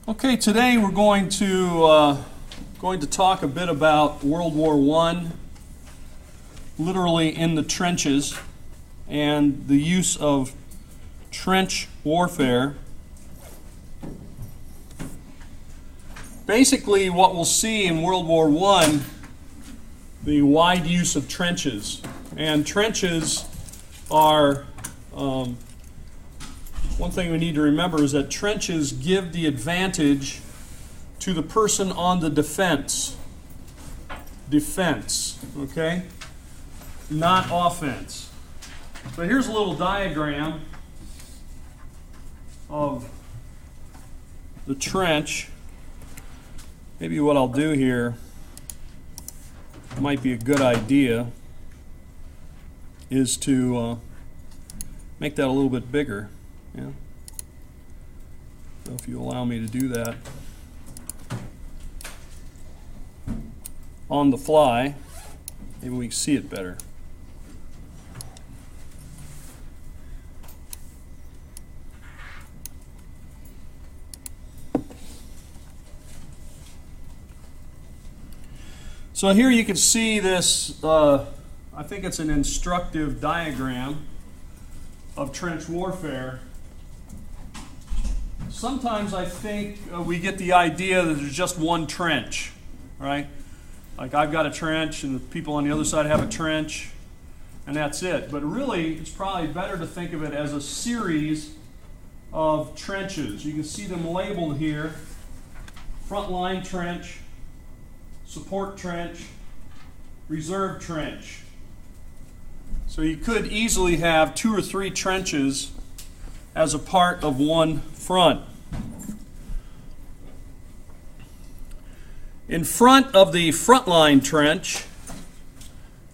Okay, today we're going to talk a bit about World War I, literally in the trenches, and the use of trench warfare. Basically, what we'll see in World War I, the wide use of trenches. And trenches are, one thing we need to remember is that trenches give the advantage to the person on the defense. Defense, okay? Not offense. So here's a little diagram of the trench. Maybe what I'll do here might be a good idea is to make that a little bit bigger. Yeah. So if you allow me to do that on the fly, maybe we can see it better. So here you can see this, I think it's an instructive diagram of trench warfare. Sometimes I think we get the idea that there's just one trench, right? Like I've got a trench and the people on the other side have a trench, and that's it. But really, it's probably better to think of it as a series of trenches. You can see them labeled here: front line trench, support trench, reserve trench. So you could easily have 2 or 3 trenches as a part of one front. In front of the front line trench,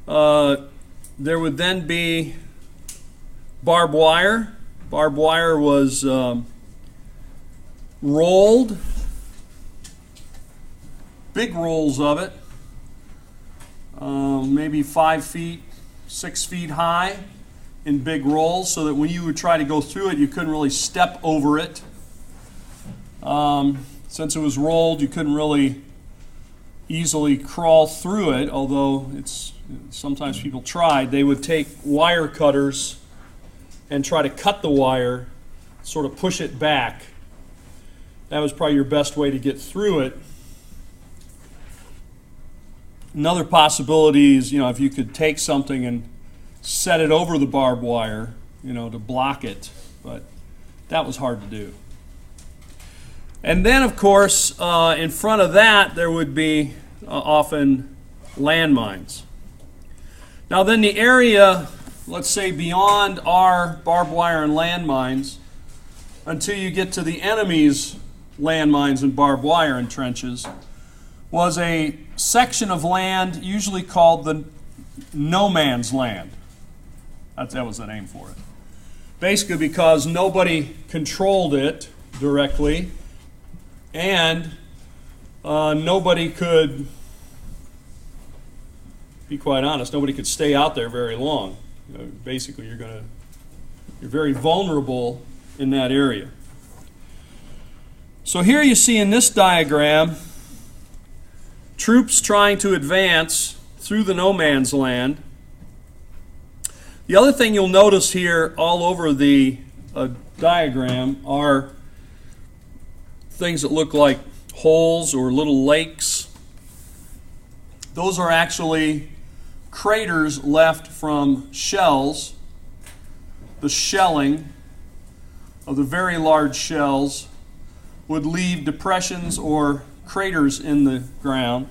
there would then be barbed wire. Barbed wire was rolled, big rolls of it, maybe 5 feet, 6 feet high in big rolls, so that when you would try to go through it, you couldn't really step over it. Since it was rolled, you couldn't really easily crawl through it, although sometimes people tried. They would take wire cutters and try to cut the wire, sort of push it back. That was probably your best way to get through it. Another possibility is, if you could take something and set it over the barbed wire, to block it, but that was hard to do. And then, of course, in front of that, there would be often landmines. Now then, the area, let's say beyond our barbed wire and landmines, until you get to the enemy's landmines and barbed wire and trenches, was a section of land usually called the no man's land. That was the name for it. Basically because nobody controlled it directly, and nobody could, be quite honest, nobody could stay out there very long. Basically, you're very vulnerable in that area. So here you see in this diagram troops trying to advance through the no man's land. The other thing you'll notice here all over the diagram are things that look like holes or little lakes. Those are actually craters left from shells. The shelling of the very large shells would leave depressions or craters in the ground.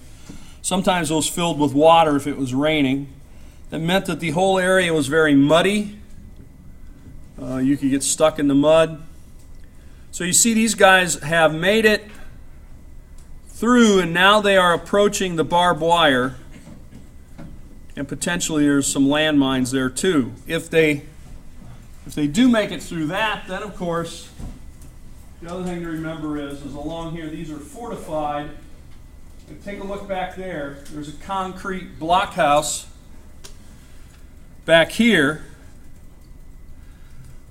Sometimes those filled with water if it was raining. That meant that the whole area was very muddy. You could get stuck in the mud. So you see these guys have made it through, and now they are approaching the barbed wire. And potentially there's some landmines there too. If they do make it through that, then of course, the other thing to remember is along here, these are fortified. And take a look back there. There's a concrete blockhouse back here.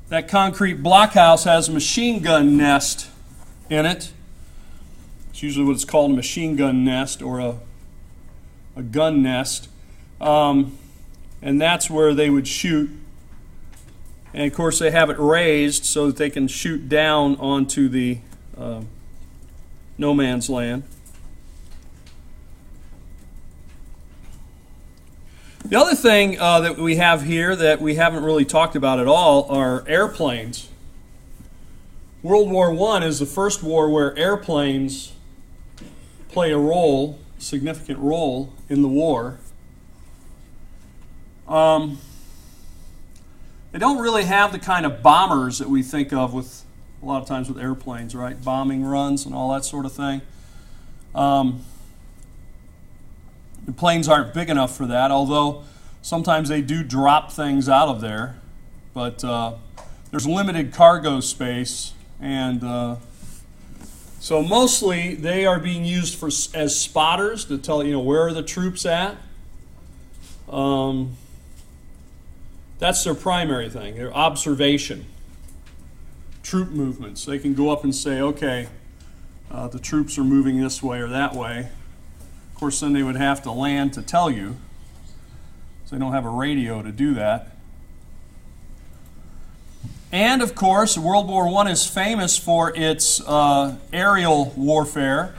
That concrete blockhouse has a machine gun nest in it. It's usually what it's called, a machine gun nest or a gun nest. And that's where they would shoot. And of course they have it raised so that they can shoot down onto the no man's land. The other thing that we have here that we haven't really talked about at all are airplanes. World War I is the first war where airplanes play a significant role in the war. They don't really have the kind of bombers that we think of with a lot of times with airplanes, right? Bombing runs and all that sort of thing. The planes aren't big enough for that, although sometimes they do drop things out of there. But there's limited cargo space, and so mostly they are being used as spotters to tell where are the troops at. That's their primary thing, their observation. Troop movements. They can go up and say, okay, the troops are moving this way or that way. Of course, then they would have to land to tell you, so they don't have a radio to do that. And, of course, World War I is famous for its aerial warfare,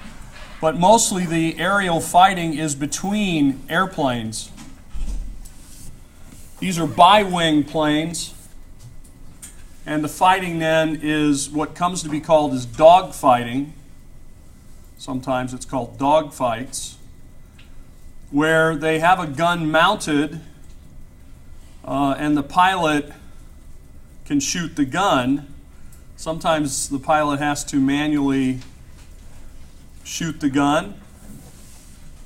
but mostly the aerial fighting is between airplanes. These are bi-wing planes, and the fighting then is what comes to be called as dog fighting. Sometimes it's called dog fights, where they have a gun mounted and the pilot can shoot the gun. Sometimes the pilot has to manually shoot the gun.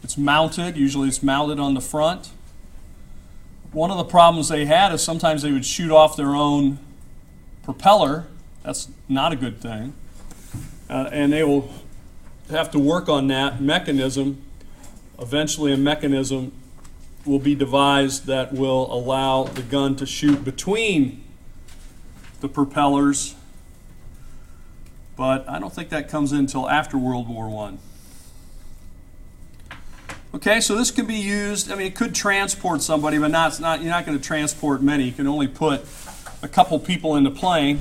It's mounted, usually it's mounted on the front. One of the problems they had is sometimes they would shoot off their own propeller. That's not a good thing. And they will have to work on that mechanism. Eventually a mechanism will be devised that will allow the gun to shoot between the propellers. But I don't think that comes in until after World War I. Okay, so this can be used, it could transport somebody, but you're not going to transport many. You can only put a couple people in the plane.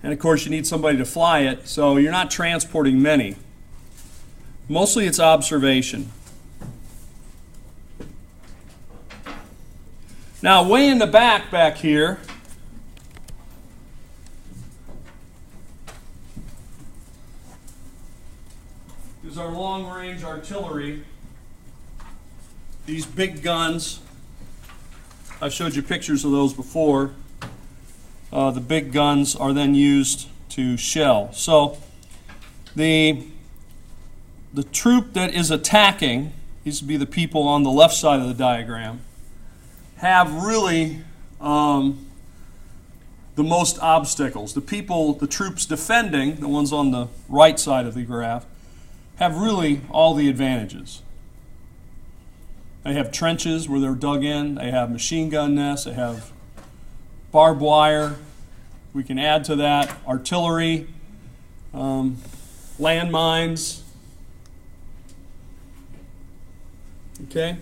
And of course you need somebody to fly it, so you're not transporting many. Mostly it's observation. Now way in the back here, is our long-range artillery. These big guns, I've showed you pictures of those before. The big guns are then used to shell. So the troop that is attacking, these would be the people on the left side of the diagram, have really the most obstacles. The troops defending, the ones on the right side of the graph, have really all the advantages. They have trenches where they're dug in, they have machine gun nests, they have barbed wire. We can add to that artillery, landmines. Okay?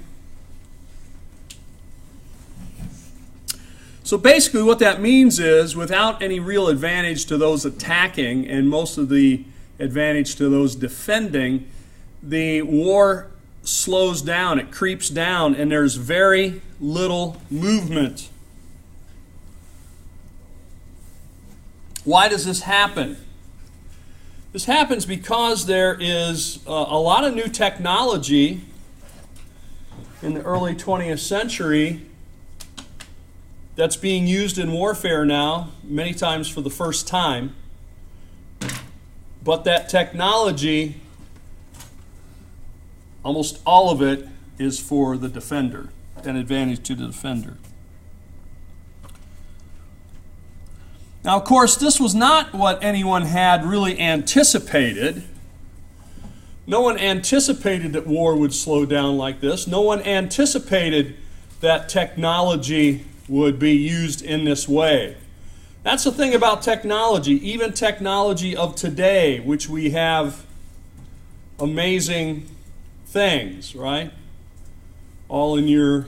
So basically what that means is, without any real advantage to those attacking and most of the advantage to those defending, the war slows down, it creeps down, and there's very little movement. Why does this happen? This happens because there is a lot of new technology in the early 20th century that's being used in warfare now, many times for the first time. But that technology, almost all of it, is for the defender, an advantage to the defender. Now, of course, this was not what anyone had really anticipated. No one anticipated that war would slow down like this. No one anticipated that technology would be used in this way. That's the thing about technology, even technology of today, which we have amazing things, right? All in your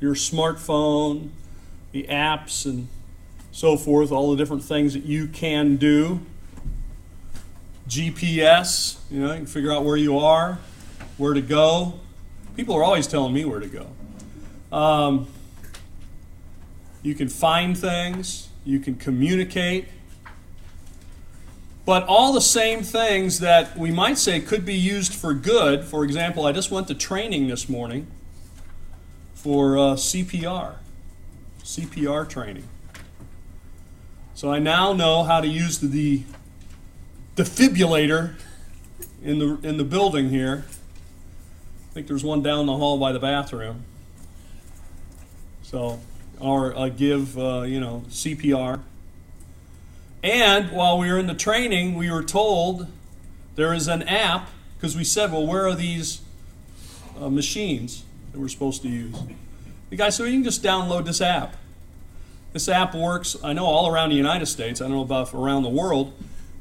smartphone, the apps and so forth, all the different things that you can do. GPS, you can figure out where you are, where to go. People are always telling me where to go. You can find things. You can communicate. But all the same things that we might say could be used for good. For example, I just went to training this morning for CPR training. So I now know how to use the defibrillator in the building here. I think there's one down the hall by the bathroom. So, or give CPR. And while we were in the training, we were told there is an app, because we said, well, where are these machines that we're supposed to use? The guy said, well, you can just download this app. This app works, I know, all around the United States. I don't know about around the world.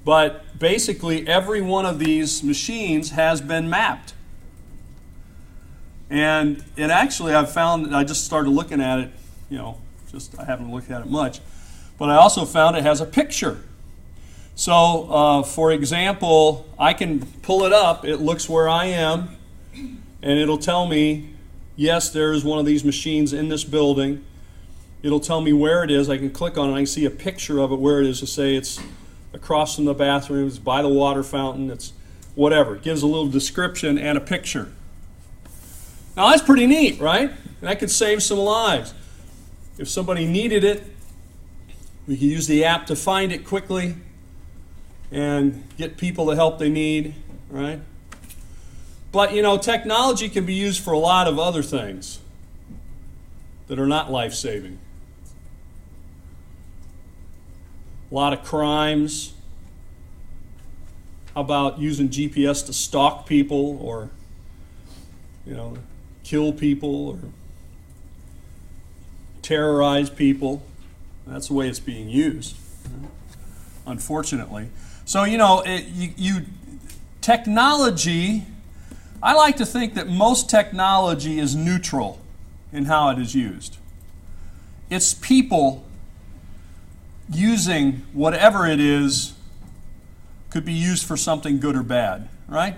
But basically, every one of these machines has been mapped. And it actually, I've found, I just started looking at it, I haven't looked at it much. But I also found it has a picture. So, for example, I can pull it up. It looks where I am, and it'll tell me, yes, there's one of these machines in this building. It'll tell me where it is. I can click on it. I can see a picture of it where it is to say it's across from the bathroom, it's by the water fountain, it's whatever. It gives a little description and a picture. Now, that's pretty neat, right? And that could save some lives. If somebody needed it, we can use the app to find it quickly and get people the help they need, right? But, technology can be used for a lot of other things that are not life-saving. A lot of crimes. How about using GPS to stalk people or, kill people or terrorize people? That's the way it's being used, unfortunately. So, technology, I like to think that most technology is neutral in how it is used. It's people using whatever it is, could be used for something good or bad, right?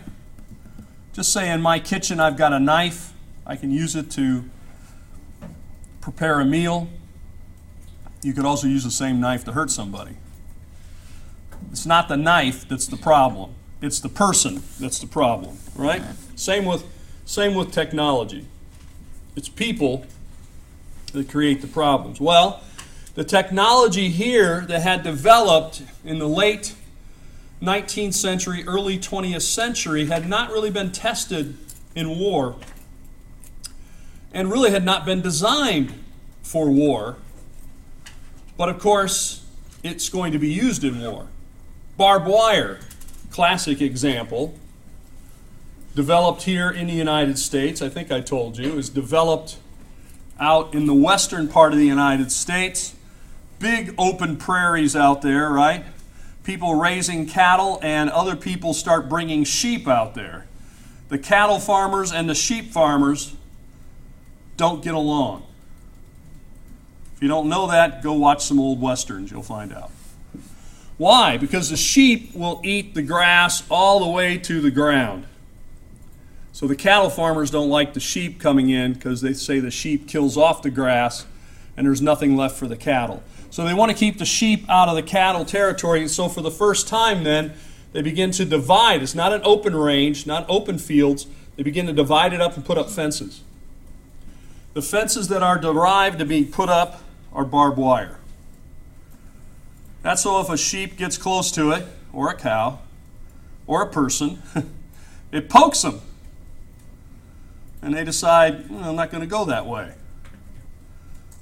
Just say in my kitchen I've got a knife. I can use it to prepare a meal. You could also use the same knife to hurt somebody. It's not the knife that's the problem. It's the person that's the problem, right? Same with technology. It's people that create the problems. Well, the technology here that had developed in the late 19th century, early 20th century had not really been tested in war and really had not been designed for war. But of course, it's going to be used in war. Barbed wire, classic example, developed here in the United States, I think I told you, is developed out in the western part of the United States. Big open prairies out there, right? People raising cattle and other people start bringing sheep out there. The cattle farmers and the sheep farmers don't get along. If you don't know that, go watch some old westerns, you'll find out. Why? Because the sheep will eat the grass all the way to the ground. So the cattle farmers don't like the sheep coming in because they say the sheep kills off the grass and there's nothing left for the cattle. So they want to keep the sheep out of the cattle territory. And so for the first time then, they begin to divide. It's not an open range, not open fields. They begin to divide it up and put up fences. The fences that are derived to be put up are barbed wire. That's so if a sheep gets close to it, or a cow, or a person, it pokes them. And they decide, I'm not going to go that way.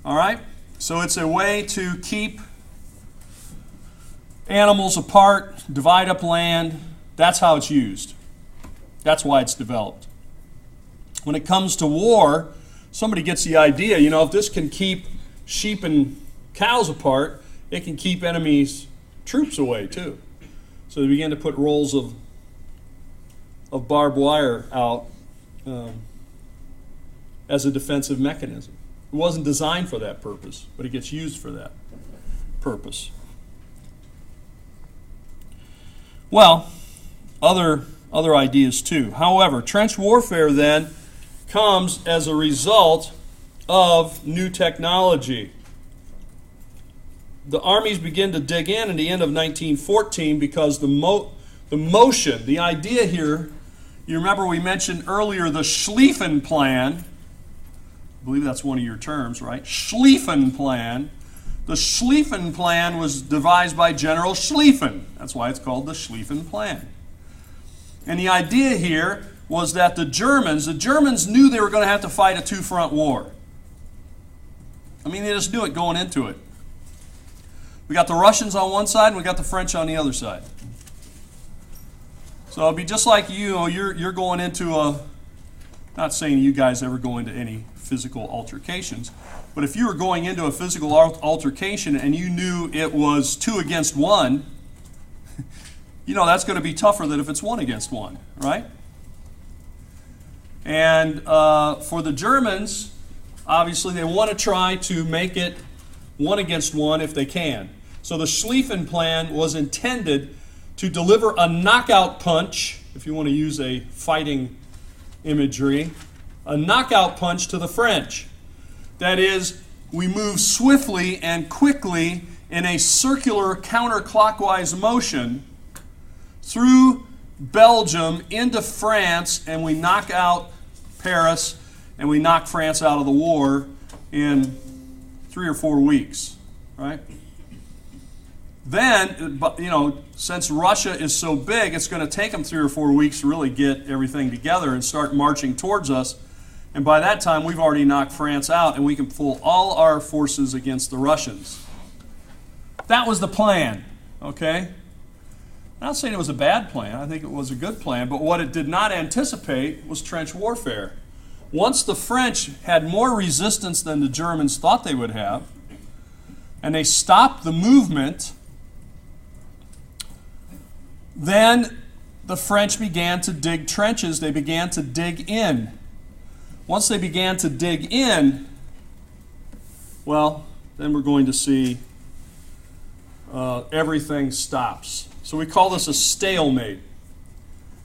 All right? So it's a way to keep animals apart, divide up land. That's how it's used. That's why it's developed. When it comes to war, somebody gets the idea, if this can keep sheep and cows apart, it can keep enemies' troops away too. So they began to put rolls of barbed wire out as a defensive mechanism. It wasn't designed for that purpose, but it gets used for that purpose. Well, other ideas too. However, trench warfare then comes as a result of new technology. The armies begin to dig in the end of 1914 because the motion, the idea here, you remember we mentioned earlier the Schlieffen Plan. I believe that's one of your terms, right? Schlieffen Plan. The Schlieffen Plan was devised by General Schlieffen. That's why it's called the Schlieffen Plan. And the idea here was that the Germans knew they were going to have to fight a two-front war. I mean, they just knew it going into it. We got the Russians on one side and we got the French on the other side. So it'll be just like you're going into a, not saying you guys ever go into any physical altercations, but if you were going into a physical altercation and you knew it was 2 against 1, that's going to be tougher than if it's 1 against 1, right? And for the Germans, obviously they want to try to make it 1 against 1 if they can. So the Schlieffen Plan was intended to deliver a knockout punch, if you want to use a fighting imagery, a knockout punch to the French. That is, we move swiftly and quickly in a circular counterclockwise motion through Belgium into France, and we knock out Paris, and we knock France out of the war in 3 or 4 weeks, right? Then, since Russia is so big, it's going to take them 3 or 4 weeks to really get everything together and start marching towards us. And by that time, we've already knocked France out, and we can pull all our forces against the Russians. That was the plan, okay? I'm not saying it was a bad plan. I think it was a good plan. But what it did not anticipate was trench warfare. Once the French had more resistance than the Germans thought they would have, and they stopped the movement, then the French began to dig trenches. They began to dig in. Once they began to dig in, well, then we're going to see everything stops. So we call this a stalemate.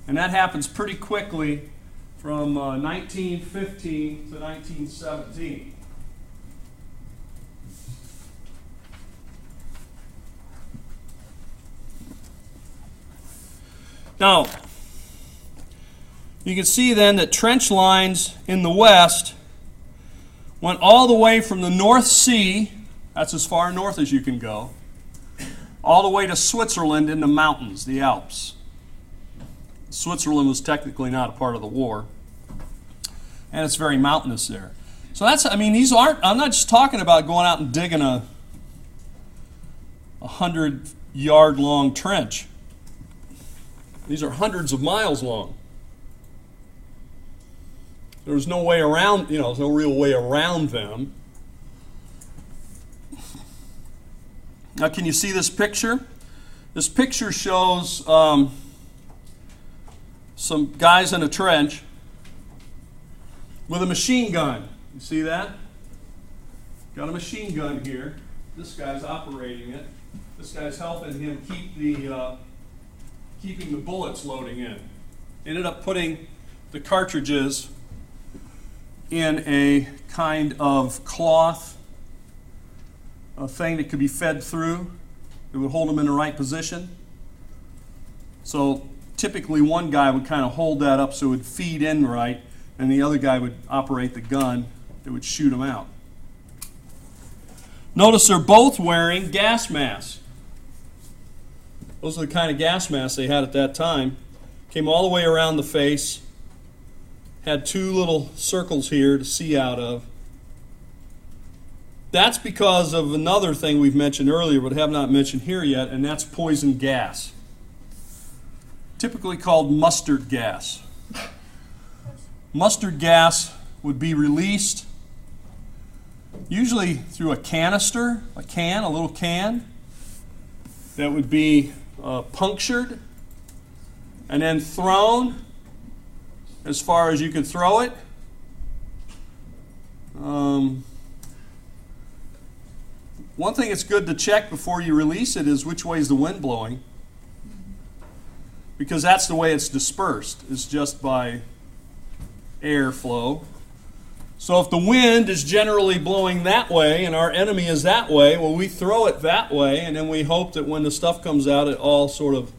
And that happens pretty quickly from 1915 to 1917. Now, you can see then that trench lines in the west went all the way from the North Sea, that's as far north as you can go, all the way to Switzerland in the mountains, the Alps. Switzerland was technically not a part of the war, and it's very mountainous there. So I'm not just talking about going out and digging a 100-yard long trench. These are hundreds of miles long. There was no way around, there's no real way around them. Now, can you see this picture? This picture shows some guys in a trench with a machine gun. You see that? Got a machine gun here. This guy's operating it. This guy's helping him keeping the bullets loading in. Ended up putting the cartridges in a kind of cloth, a thing that could be fed through. It would hold them in the right position. So typically one guy would kind of hold that up so it would feed in right, and the other guy would operate the gun that would shoot them out. Notice they're both wearing gas masks. Those are the kind of gas masks they had at that time. Came all the way around the face. Had 2 little circles here to see out of. That's because of another thing we've mentioned earlier but have not mentioned here yet, and that's poison gas. Typically called mustard gas. Mustard gas would be released usually through a canister, a little can. that would be punctured and then thrown as far as you could throw it. One thing it's good to check before you release it is which way is the wind blowing, because that's the way it's dispersed, is just by airflow. So if the wind is generally blowing that way and our enemy is that way, well, we throw it that way, and then we hope that when the stuff comes out, it all sort of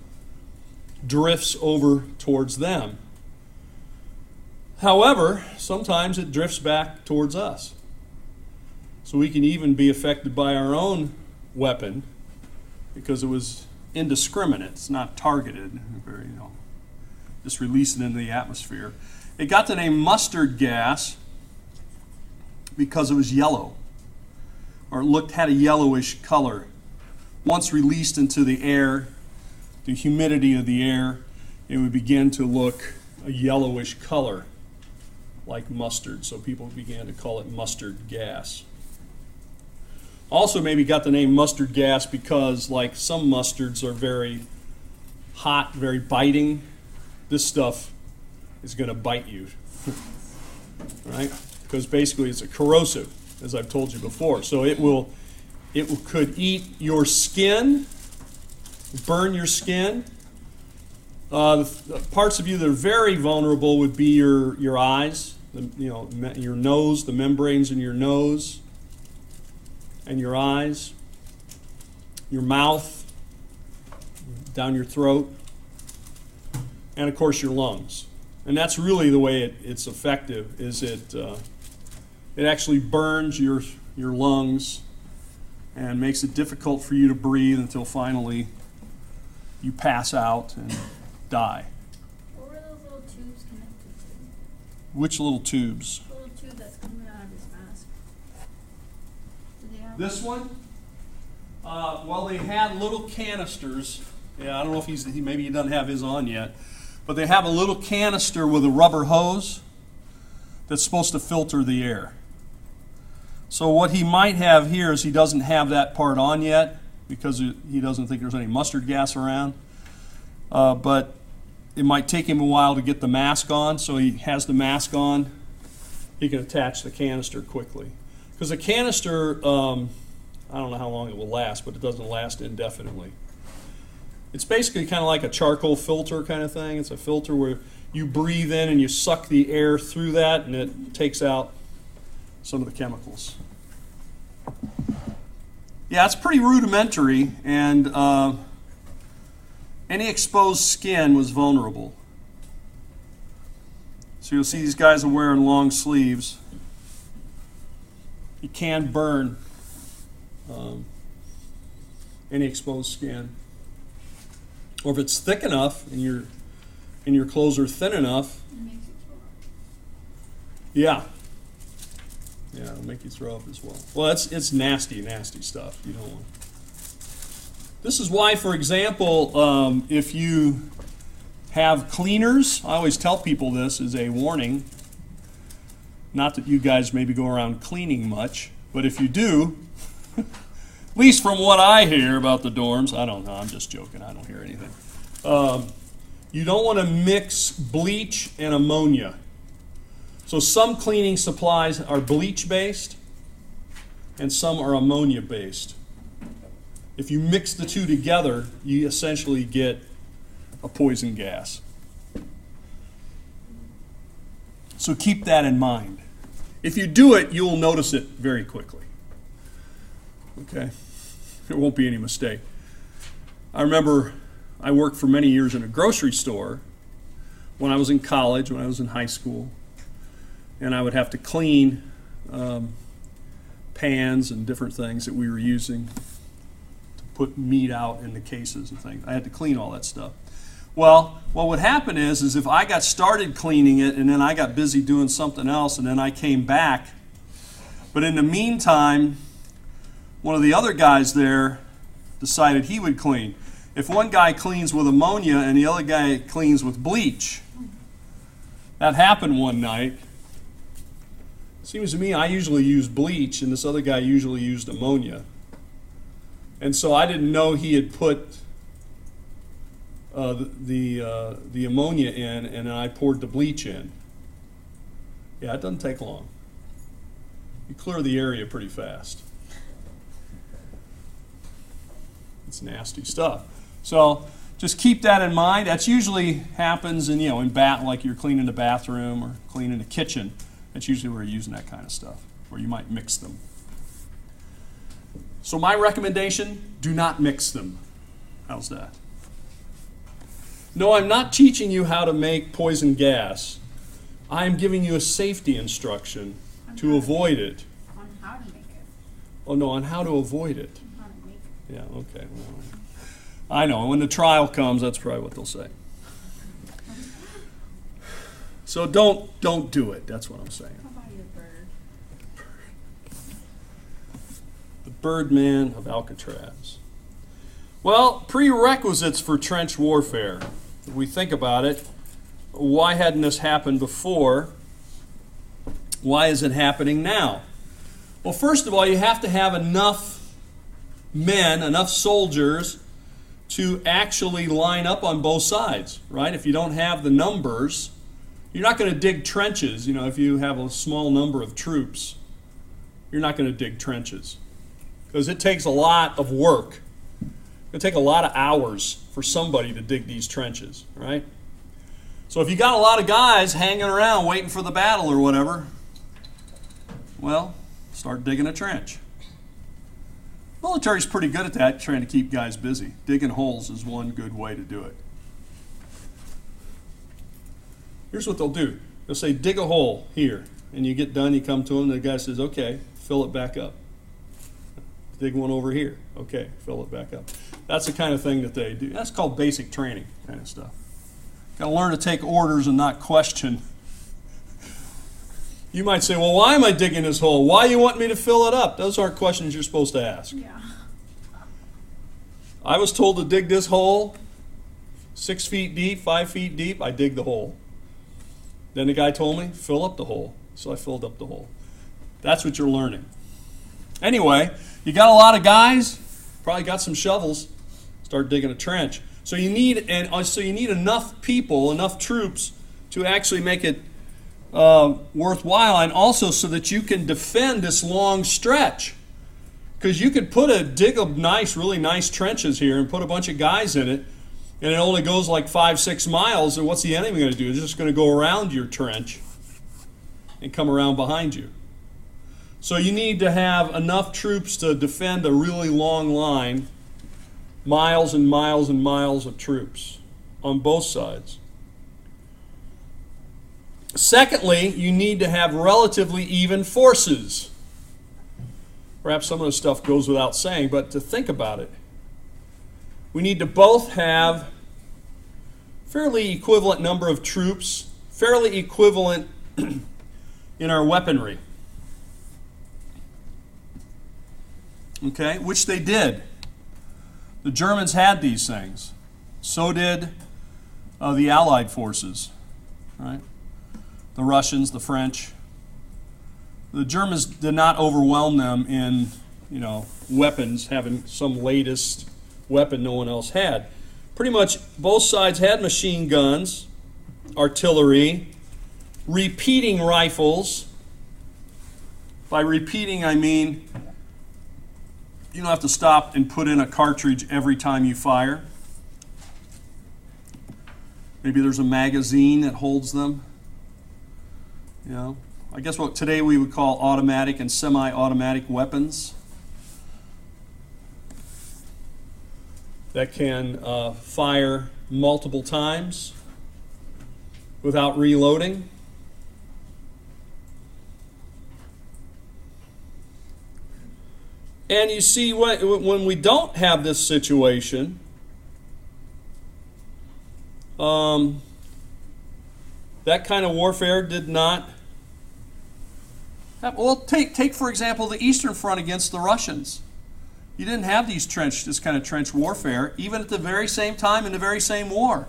drifts over towards them. However, sometimes it drifts back towards us. So we can even be affected by our own weapon because it was indiscriminate. It's not targeted. Just release it into the atmosphere. It got the name mustard gas because it was yellow, or it had a yellowish color. Once released into the air, the humidity of the air, it would begin to look a yellowish color like mustard. So people began to call it mustard gas. Also maybe got the name mustard gas because, like, some mustards are very hot, very biting. This stuff is going to bite you, right? Because basically it's a corrosive, as I've told you before. So could eat your skin, burn your skin. The parts of you that are very vulnerable would be your eyes, your nose, the membranes in your nose and your eyes, your mouth, down your throat, and of course your lungs. And that's really the way it's effective, is it actually burns your lungs and makes it difficult for you to breathe until finally you pass out and die. What were those little tubes connected to? Which little tubes? The little tube that's coming out of his mask. Do they have This one? Well, they had little canisters. Yeah, I don't know if maybe he doesn't have his on yet. But they have a little canister with a rubber hose that's supposed to filter the air. So what he might have here is he doesn't have that part on yet because he doesn't think there's any mustard gas around. But it might take him a while to get the mask on, so he has the mask on. He can attach the canister quickly. Because the canister, I don't know how long it will last, but it doesn't last indefinitely. It's basically kind of like a charcoal filter kind of thing. It's a filter where you breathe in and you suck the air through that, and it takes out some of the chemicals. Yeah, it's pretty rudimentary, and any exposed skin was vulnerable. So you'll see these guys are wearing long sleeves. You can burn any exposed skin. Or if it's thick enough and your clothes are thin enough, it makes it throw up? yeah, it'll make you throw up as well. Well, it's nasty stuff. You don't want. This is why, for example, if you have cleaners, I always tell people this as a warning. Not that you guys maybe go around cleaning much, but if you do, at least from what I hear about the dorms, I don't know, I'm just joking, I don't hear anything. You don't want to mix bleach and ammonia. So some cleaning supplies are bleach-based and some are ammonia-based. If you mix the two together, you essentially get a poison gas. So keep that in mind. If you do it, you'll notice it very quickly. Okay? There won't be any mistake. I remember I worked for many years in a grocery store when I was in college, when I was in high school, and I would have to clean pans and different things that we were using to put meat out in the cases and things. I had to clean all that stuff. Well, what would happen is if I got started cleaning it and then I got busy doing something else and then I came back, but in the meantime, one of the other guys there decided he would clean. If one guy cleans with ammonia and the other guy cleans with bleach, that happened one night. Seems to me I usually use bleach and this other guy usually used ammonia. And so I didn't know he had put the ammonia in, and then I poured the bleach in. Yeah, it doesn't take long. You clear the area pretty fast. It's nasty stuff. So just keep that in mind. That's usually happens in, like you're cleaning the bathroom or cleaning the kitchen. That's usually where you're using that kind of stuff, where you might mix them. So my recommendation, do not mix them. How's that? No, I'm not teaching you how to make poison gas. I'm giving you a safety instruction to avoid it. On how to make it. Oh, no, on how to avoid it. On how to make it. Yeah, okay. Well, I know. When the trial comes, that's probably what they'll say. So don't do it. That's what I'm saying. How about your bird? The Birdman of Alcatraz. Well, prerequisites for trench warfare. If we think about it, why hadn't this happened before? Why is it happening now? Well, first of all, you have to have enough men, enough soldiers, to actually line up on both sides, right? If you don't have the numbers, you're not going to dig trenches. If you have a small number of troops, you're not going to dig trenches because it takes a lot of work. It'll take a lot of hours for somebody to dig these trenches, right? So if you got a lot of guys hanging around waiting for the battle or whatever, well, start digging a trench. Military's pretty good at that, trying to keep guys busy. Digging holes is one good way to do it. Here's what they'll do. They'll say, dig a hole here. And you get done, you come to them, the guy says, okay, fill it back up. Dig one over here. Okay, fill it back up. That's the kind of thing that they do. That's called basic training kind of stuff. Got to learn to take orders and not question. You might say, well, why am I digging this hole? Why do you want me to fill it up? Those aren't questions you're supposed to ask. Yeah. I was told to dig this hole 6 feet deep, 5 feet deep. I dig the hole. Then the guy told me, fill up the hole. So I filled up the hole. That's what you're learning. Anyway, you got a lot of guys, probably got some shovels, start digging a trench. So you need enough people, enough troops to actually make it worthwhile, and also so that you can defend this long stretch. Because you could dig a really nice trenches here and put a bunch of guys in it, and it only goes like 5-6 miles, and what's the enemy going to do? They're just going to go around your trench and come around behind you. So you need to have enough troops to defend a really long line, miles and miles and miles of troops on both sides. Secondly, you need to have relatively even forces. Perhaps some of this stuff goes without saying, but to think about it, we need to both have fairly equivalent number of troops, fairly equivalent in our weaponry. Okay, which they did. The Germans had these things. So did the Allied forces, right? The Russians, the French. The Germans did not overwhelm them in, weapons, having some latest weapon no one else had. Pretty much both sides had machine guns, artillery, repeating rifles. By repeating, I mean you don't have to stop and put in a cartridge every time you fire. Maybe there's a magazine that holds them. I guess what today we would call automatic and semi-automatic weapons that can fire multiple times without reloading. And you see, when we don't have this situation, that kind of warfare did not happen. Well, take for example the Eastern Front against the Russians. You didn't have this kind of trench warfare, even at the very same time in the very same war.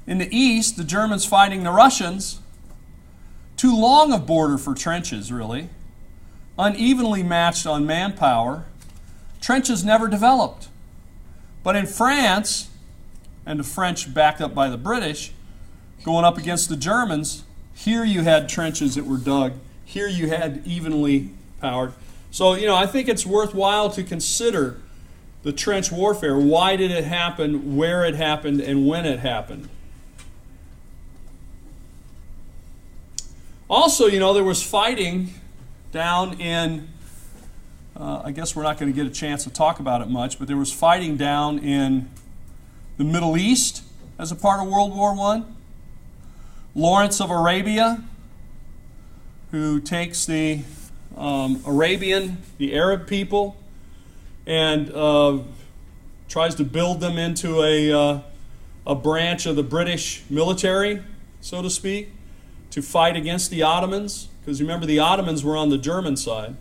In the East, the Germans fighting the Russians, too long of border for trenches, really. Unevenly matched on manpower, Trenches never developed. But in France, and the French backed up by the British, going up against the Germans, here you had trenches that were dug. Here you had evenly powered. So, I think it's worthwhile to consider the trench warfare. Why did it happen, where it happened, and when it happened? Also, there was fighting down in, I guess we're not going to get a chance to talk about it much, but there was fighting down in the Middle East as a part of World War I. Lawrence of Arabia, who takes the the Arab people, and tries to build them into a branch of the British military, so to speak, to fight against the Ottomans. Because remember, the Ottomans were on the German side.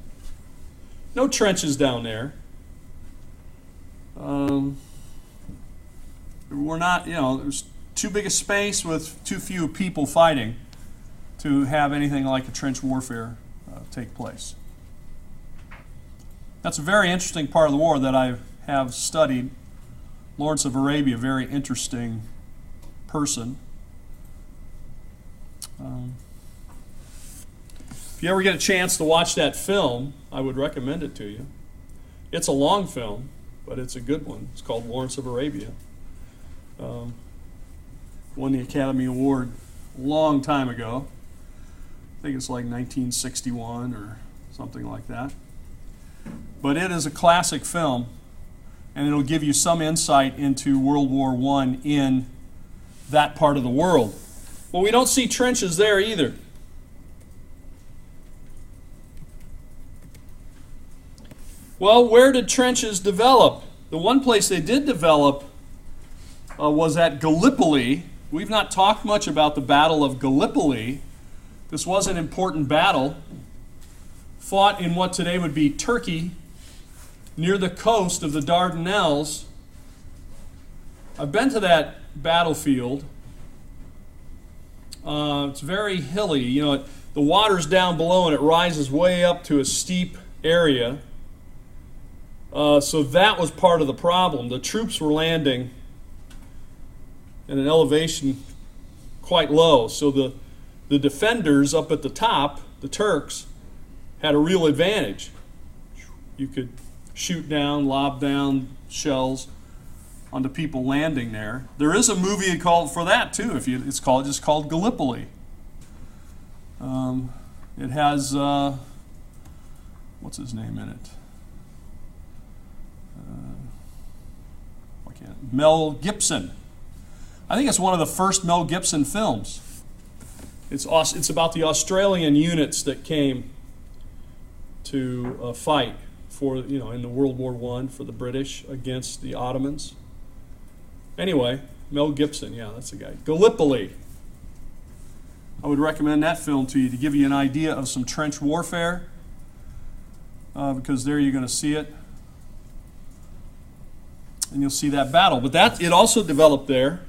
No trenches down there. We're not, there's too big a space with too few people fighting to have anything like a trench warfare take place. That's a very interesting part of the war that I have studied. Lawrence of Arabia, a very interesting person. If you ever get a chance to watch that film, I would recommend it to you. It's a long film, but it's a good one. It's called Lawrence of Arabia. Won the Academy Award a long time ago. I think it's like 1961 or something like that. But it is a classic film, and it'll give you some insight into World War I in that part of the world. Well, we don't see trenches there either. Well, where did trenches develop? The one place they did develop was at Gallipoli. We've not talked much about the Battle of Gallipoli. This was an important battle, fought in what today would be Turkey, near the coast of the Dardanelles. I've been to that battlefield. It's very hilly. The water's down below and it rises way up to a steep area. So that was part of the problem. The troops were landing at an elevation quite low. So the defenders up at the top, the Turks, had a real advantage. You could shoot down, lob down shells onto people landing there. There is a movie called for that too. It's just called Gallipoli. It has what's his name in it? Mel Gibson. I think it's one of the first Mel Gibson films. It's about the Australian units that came to fight for, in the World War I for the British against the Ottomans. Anyway, Mel Gibson, yeah, that's the guy. Gallipoli. I would recommend that film to you to give you an idea of some trench warfare, because there you're going to see it. And you'll see that battle. But it also developed there.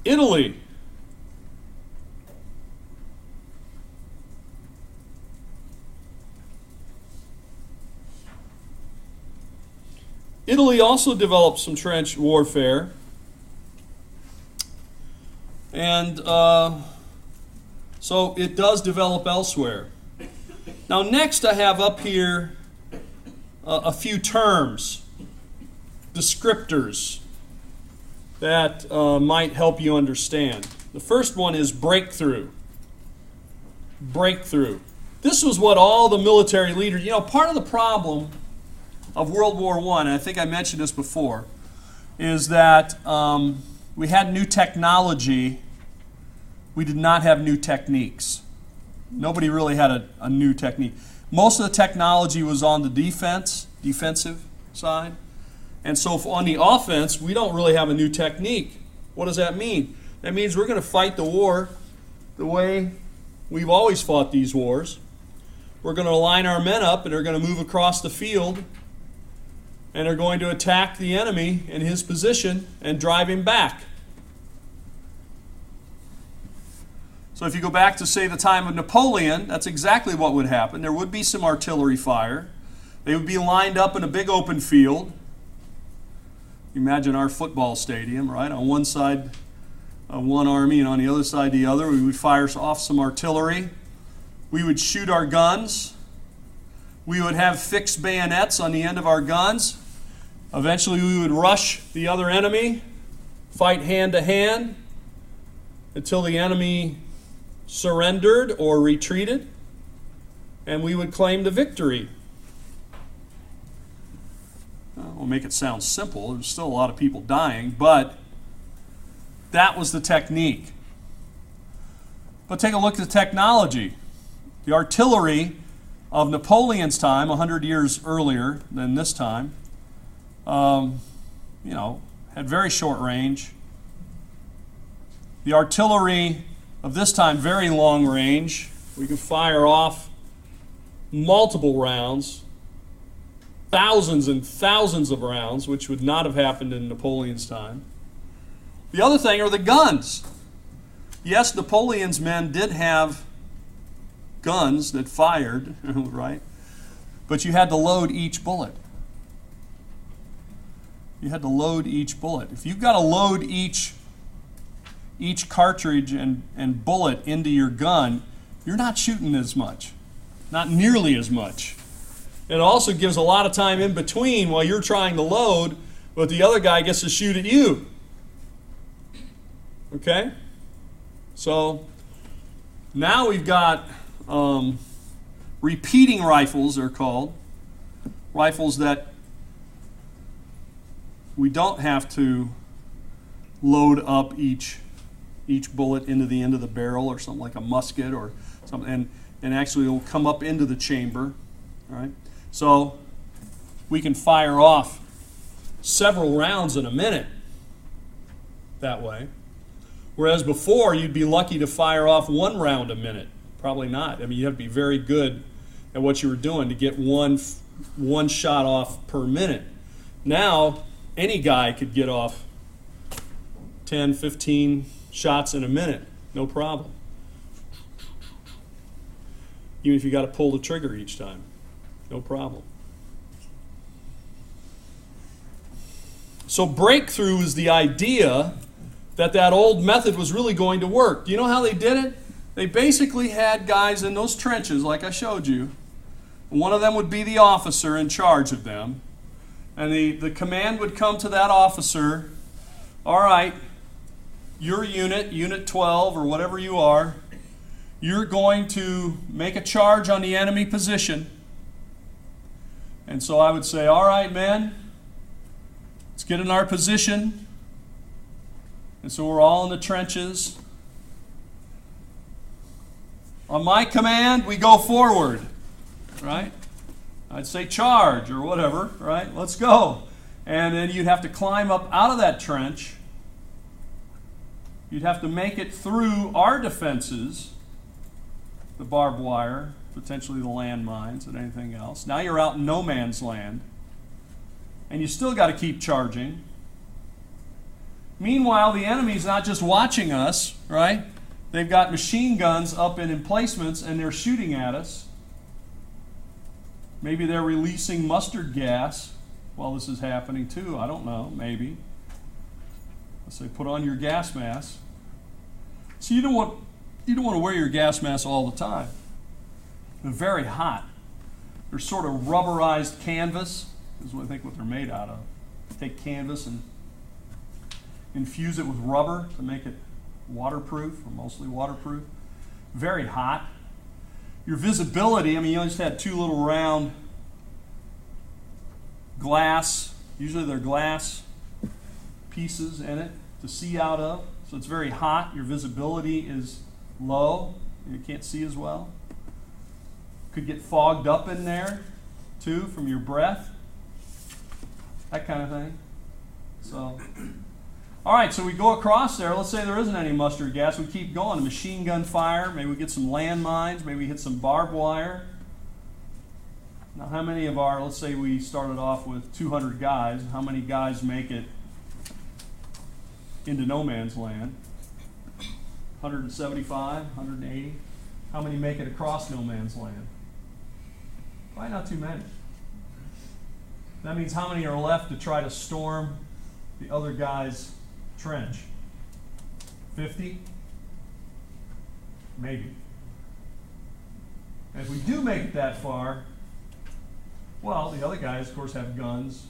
Italy. Italy also developed some trench warfare. And so it does develop elsewhere. Now next I have up here a few terms, descriptors, that might help you understand. The first one is breakthrough. Breakthrough. This was what all the military leaders, part of the problem of World War I, and I think I mentioned this before, is that we had new technology. We did not have new techniques. Nobody really had a new technique. Most of the technology was on the defensive side. And so on the offense, we don't really have a new technique. What does that mean? That means we're going to fight the war the way we've always fought these wars. We're going to line our men up and they're going to move across the field and they're going to attack the enemy in his position and drive him back. So if you go back to, say, the time of Napoleon, that's exactly what would happen. There would be some artillery fire. They would be lined up in a big open field. Imagine our football stadium, right? On one side, one army, and on the other side, the other. We would fire off some artillery. We would shoot our guns. We would have fixed bayonets on the end of our guns. Eventually, we would rush the other enemy, fight hand to hand until the enemy surrendered or retreated, and we would claim the victory. We'll make it sound simple. There's still a lot of people dying, but that was the technique. But take a look at the technology. The artillery of Napoleon's time, 100 years earlier than this time, had very short range. The artillery of this time, very long range. We could fire off multiple rounds, thousands and thousands of rounds, which would not have happened in Napoleon's time. The other thing are the guns. Yes, Napoleon's men did have guns that fired, right? But you had to load each bullet. You had to load each bullet. If you've got to load each cartridge and bullet into your gun, you're not shooting as much. Not nearly as much. It also gives a lot of time in between while you're trying to load, but the other guy gets to shoot at you. Okay? So now we've got repeating rifles, they're called. Rifles that we don't have to load up each bullet into the end of the barrel or something like a musket or something, and actually it will come up into the chamber. All right? So we can fire off several rounds in a minute that way. Whereas before, you'd be lucky to fire off one round a minute. Probably not. I mean, you have to be very good at what you were doing to get one shot off per minute. Now, any guy could get off 10, 15 shots in a minute. No problem. Even if you got to pull the trigger each time. No problem. So breakthrough is the idea that old method was really going to work. Do you know how they did it? They basically had guys in those trenches, like I showed you. One of them would be the officer in charge of them. And the command would come to that officer, all right, your unit, Unit 12 or whatever you are, you're going to make a charge on the enemy position. And so I would say, all right, men, let's get in our position. And so we're all in the trenches. On my command, we go forward, right? I'd say charge or whatever, right? Let's go. And then you'd have to climb up out of that trench. You'd have to make it through our defenses, the barbed wire, potentially the landmines and anything else. Now you're out in no man's land. And you still got to keep charging. Meanwhile, the enemy's not just watching us, right? They've got machine guns up in emplacements and they're shooting at us. Maybe they're releasing mustard gas while this is happening too. I don't know, maybe. Let's say put on your gas mask. So you don't want to wear your gas mask all the time. They're very hot. They're sort of rubberized canvas, is what I think what they're made out of. Take canvas and infuse it with rubber to make it waterproof, or mostly waterproof. Very hot. Your visibility, I mean, you just had two little round glass, usually they're glass pieces in it to see out of. So it's very hot. Your visibility is low. You can't see as well. Could get fogged up in there too from your breath. That kind of thing. So, all right, so we go across there. Let's say there isn't any mustard gas. We keep going. Machine gun fire. Maybe we get some landmines. Maybe we hit some barbed wire. Now, how many of our, let's say we started off with 200 guys. How many guys make it into no man's land? 175, 180. How many make it across no man's land? Probably not too many. That means how many are left to try to storm the other guy's trench? 50? Maybe. And if we do make it that far, well, the other guys, of course, have guns,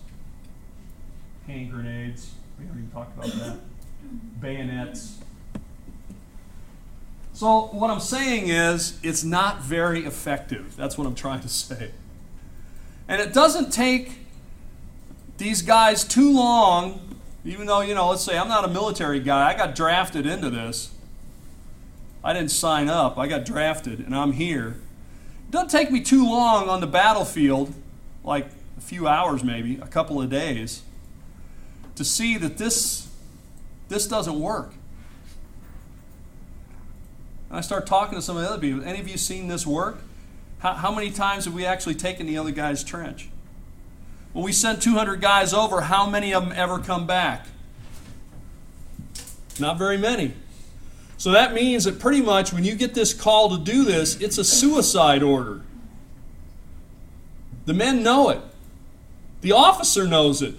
hand grenades. We haven't even talked about that. Bayonets. So what I'm saying is, it's not very effective. That's what I'm trying to say. And it doesn't take these guys too long, even though, let's say I'm not a military guy. I got drafted into this. I didn't sign up. I got drafted, and I'm here. It doesn't take me too long on the battlefield, like a few hours maybe, a couple of days, to see that this doesn't work. And I start talking to some of the other people. Any of you seen this work? How many times have we actually taken the other guy's trench? When we send 200 guys over, how many of them ever come back? Not very many. So that means that pretty much when you get this call to do this, it's a suicide order. The men know it. The officer knows it.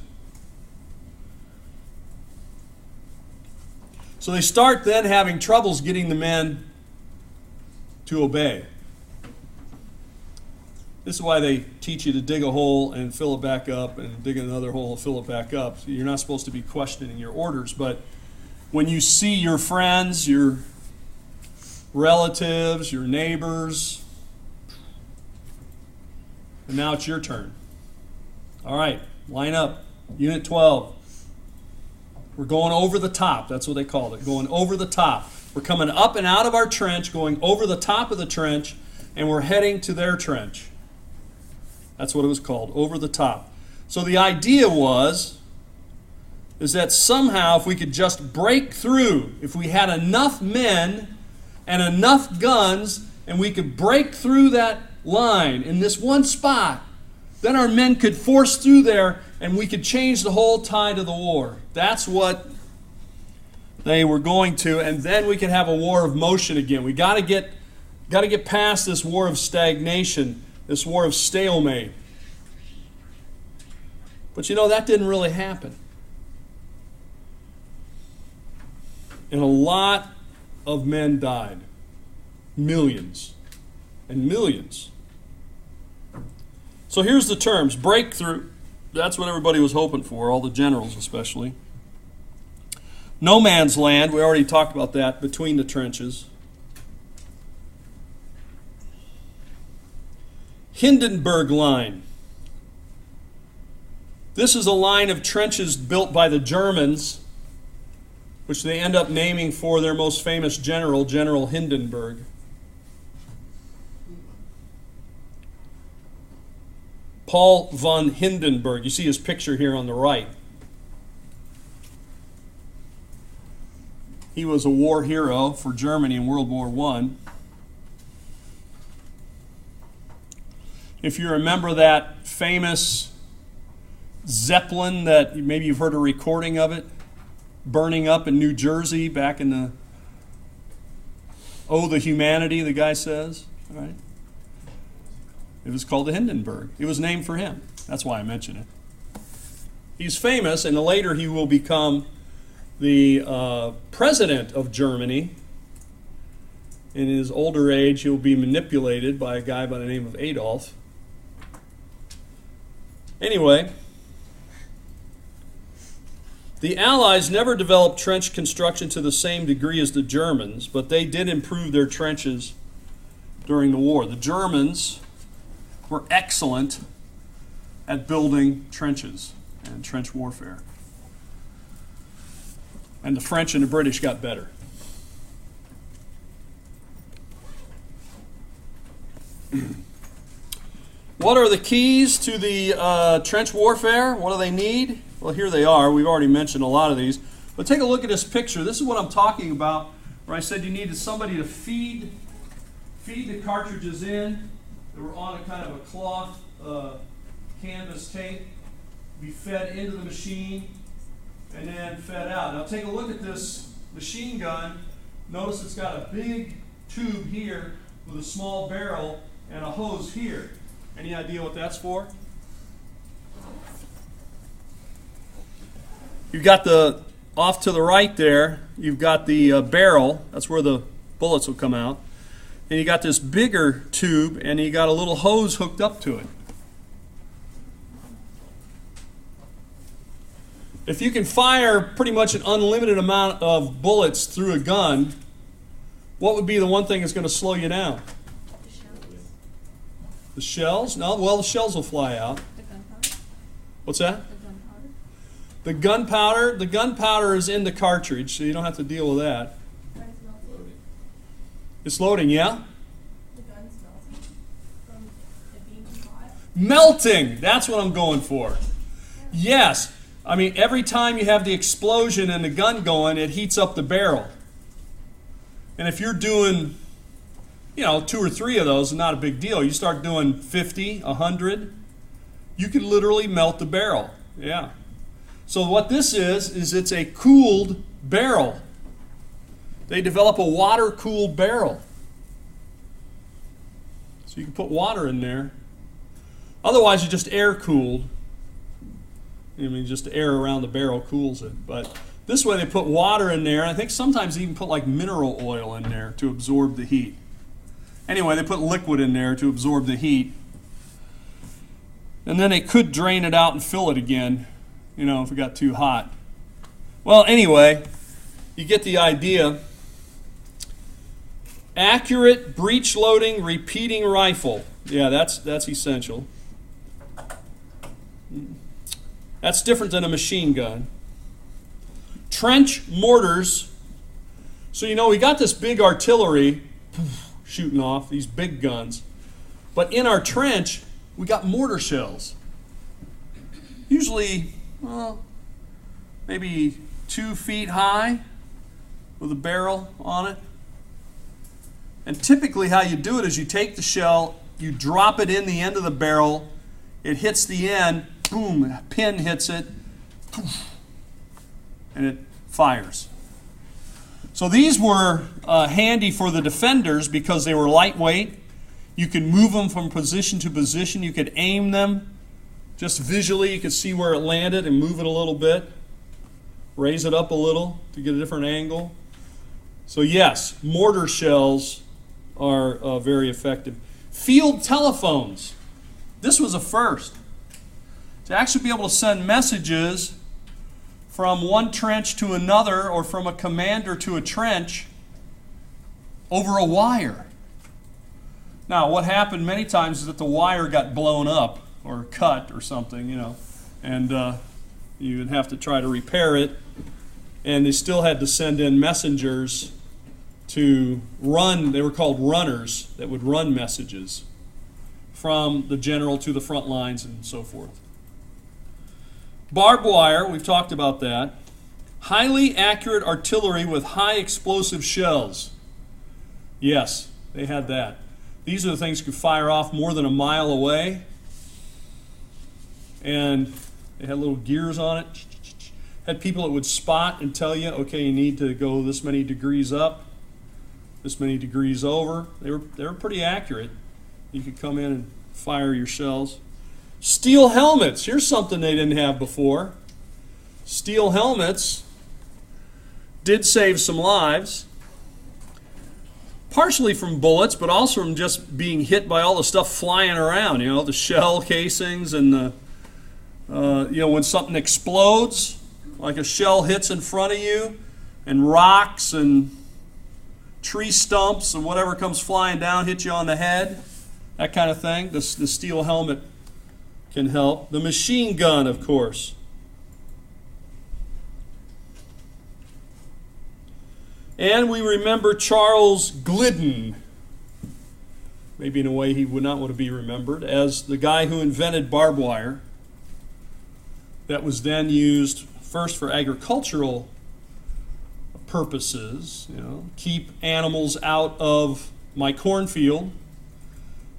So they start then having troubles getting the men to obey. This is why they teach you to dig a hole and fill it back up, and dig another hole and fill it back up. So you're not supposed to be questioning your orders, but when you see your friends, your relatives, your neighbors, and now it's your turn. All right, line up. Unit 12. We're going over the top. That's what they called it, going over the top. We're coming up and out of our trench, going over the top of the trench, and we're heading to their trench. That's what it was called, over the top. So the idea is that somehow if we could just break through, if we had enough men and enough guns, and we could break through that line in this one spot, then our men could force through there and we could change the whole tide of the war. That's what they were going to, and then we could have a war of motion again. We got to get past this war of stagnation, this war of stalemate. But that didn't really happen. And a lot of men died. Millions and millions. So here's the terms. Breakthrough. That's what everybody was hoping for, all the generals especially. No man's land. We already talked about that, between the trenches. Hindenburg Line. This is a line of trenches built by the Germans, which they end up naming for their most famous general, General Hindenburg. Paul von Hindenburg. You see his picture here on the right. He was a war hero for Germany in World War I. If you remember that famous Zeppelin that maybe you've heard a recording of it, burning up in New Jersey back in the "Oh, the Humanity," the guy says, right? It was called the Hindenburg. It was named for him. That's why I mention it. He's famous, and later he will become the president of Germany. In his older age, he'll be manipulated by a guy by the name of Adolf. Anyway, the Allies never developed trench construction to the same degree as the Germans, but they did improve their trenches during the war. The Germans were excellent at building trenches and trench warfare. And the French and the British got better. What are the keys to the trench warfare? What do they need? Well, here they are. We've already mentioned a lot of these. But take a look at this picture. This is what I'm talking about, where I said you needed somebody to feed the cartridges in. They were on a kind of a cloth canvas tape, be fed into the machine, and then fed out. Now take a look at this machine gun Notice it's got a big tube here with a small barrel and a hose here. Any idea what that's for? You've got the, off to the right there, you've got the barrel. That's where the bullets will come out. And you got this bigger tube, and you got a little hose hooked up to it. If you can fire pretty much an unlimited amount of bullets through a gun, what would be the one thing that's going to slow you down? The shells. The shells? No, well, the shells will fly out. The gunpowder. What's that? The gunpowder. The gunpowder is in the cartridge, so you don't have to deal with that. Gun's melting. It's loading, yeah? The gun's melting from it being hot. Melting! That's what I'm going for. Yes. I mean, every time you have the explosion and the gun going, it heats up the barrel. And if you're doing, 2 or 3 of those, it's not a big deal. You start doing 50, 100, you can literally melt the barrel. Yeah. So what this is it's a cooled barrel. They develop a water-cooled barrel. So you can put water in there. Otherwise, you just air-cooled. I mean, just air around the barrel cools it. But this way they put water in there. I think sometimes they even put like mineral oil in there to absorb the heat. Anyway, they put liquid in there to absorb the heat. And then they could drain it out and fill it again, if it got too hot. Well, anyway, you get the idea. Accurate breech-loading repeating rifle. Yeah, that's essential. That's different than a machine gun. Trench mortars. So, we got this big artillery shooting off, these big guns. But in our trench, we got mortar shells. Usually, maybe 2 feet high with a barrel on it. And typically how you do it is you take the shell, you drop it in the end of the barrel, it hits the end, boom, a pin hits it, poof, and it fires. So these were handy for the defenders because they were lightweight. You could move them from position to position. You could aim them just visually. You could see where it landed and move it a little bit. Raise it up a little to get a different angle. So yes, mortar shells are very effective. Field telephones. This was a first. To actually be able to send messages from one trench to another or from a commander to a trench over a wire. Now, what happened many times is that the wire got blown up or cut or something, and you would have to try to repair it. And they still had to send in messengers to run, they were called runners, that would run messages from the general to the front lines and so forth. Barbed wire, we've talked about that. Highly accurate artillery with high explosive shells. Yes, they had that. These are the things that could fire off more than a mile away. And they had little gears on it. Had people that would spot and tell you, okay, you need to go this many degrees up, this many degrees over. They were pretty accurate. You could come in and fire your shells. Steel helmets. Here's something they didn't have before. Steel helmets did save some lives. Partially from bullets, but also from just being hit by all the stuff flying around. The shell casings and the, when something explodes, like a shell hits in front of you, and rocks and tree stumps and whatever comes flying down hit you on the head, that kind of thing. The steel helmet can help. The machine gun, of course. And we remember Charles Glidden, maybe in a way he would not want to be remembered, as the guy who invented barbed wire that was then used first for agricultural purposes, keep animals out of my cornfield,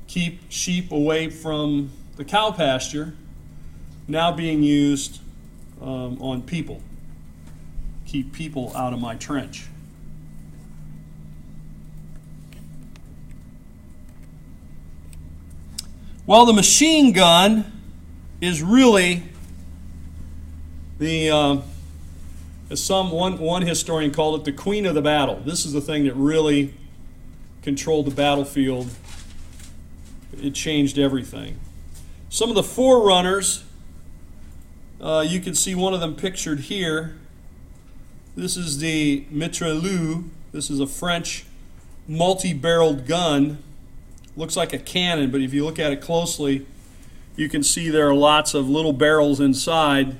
keep sheep away from the cow pasture, now being used on people. Keep people out of my trench. Well, the machine gun is really the, as one historian called it, the queen of the battle. This is the thing that really controlled the battlefield. It changed everything. Some of the forerunners, you can see one of them pictured here. This is the Mitrailleuse. This is a French multi-barreled gun. Looks like a cannon, but if you look at it closely, you can see there are lots of little barrels inside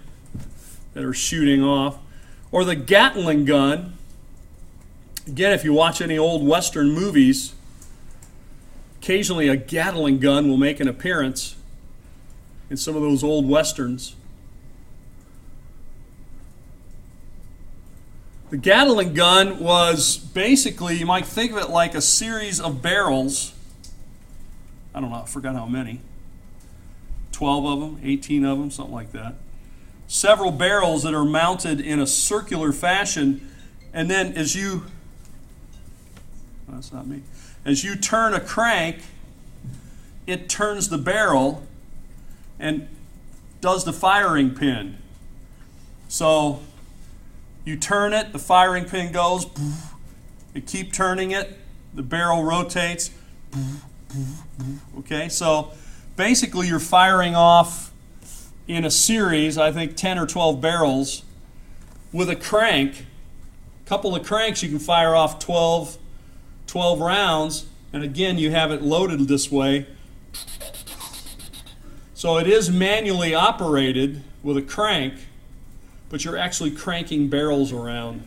that are shooting off. Or the Gatling gun. Again, if you watch any old Western movies, occasionally a Gatling gun will make an appearance in some of those old Westerns. The Gatling gun was basically, you might think of it like a series of barrels. I don't know, I forgot how many. 12 of them, 18 of them, something like that. Several barrels that are mounted in a circular fashion, and then as you, that's not me, as you turn a crank, it turns the barrel and does the firing pin. So you turn it, the firing pin goes, you keep turning it, the barrel rotates. Okay, so basically you're firing off in a series, I think 10 or 12 barrels with a crank. A couple of cranks, you can fire off 12 rounds, and again you have it loaded this way. So it is manually operated with a crank, but you're actually cranking barrels around.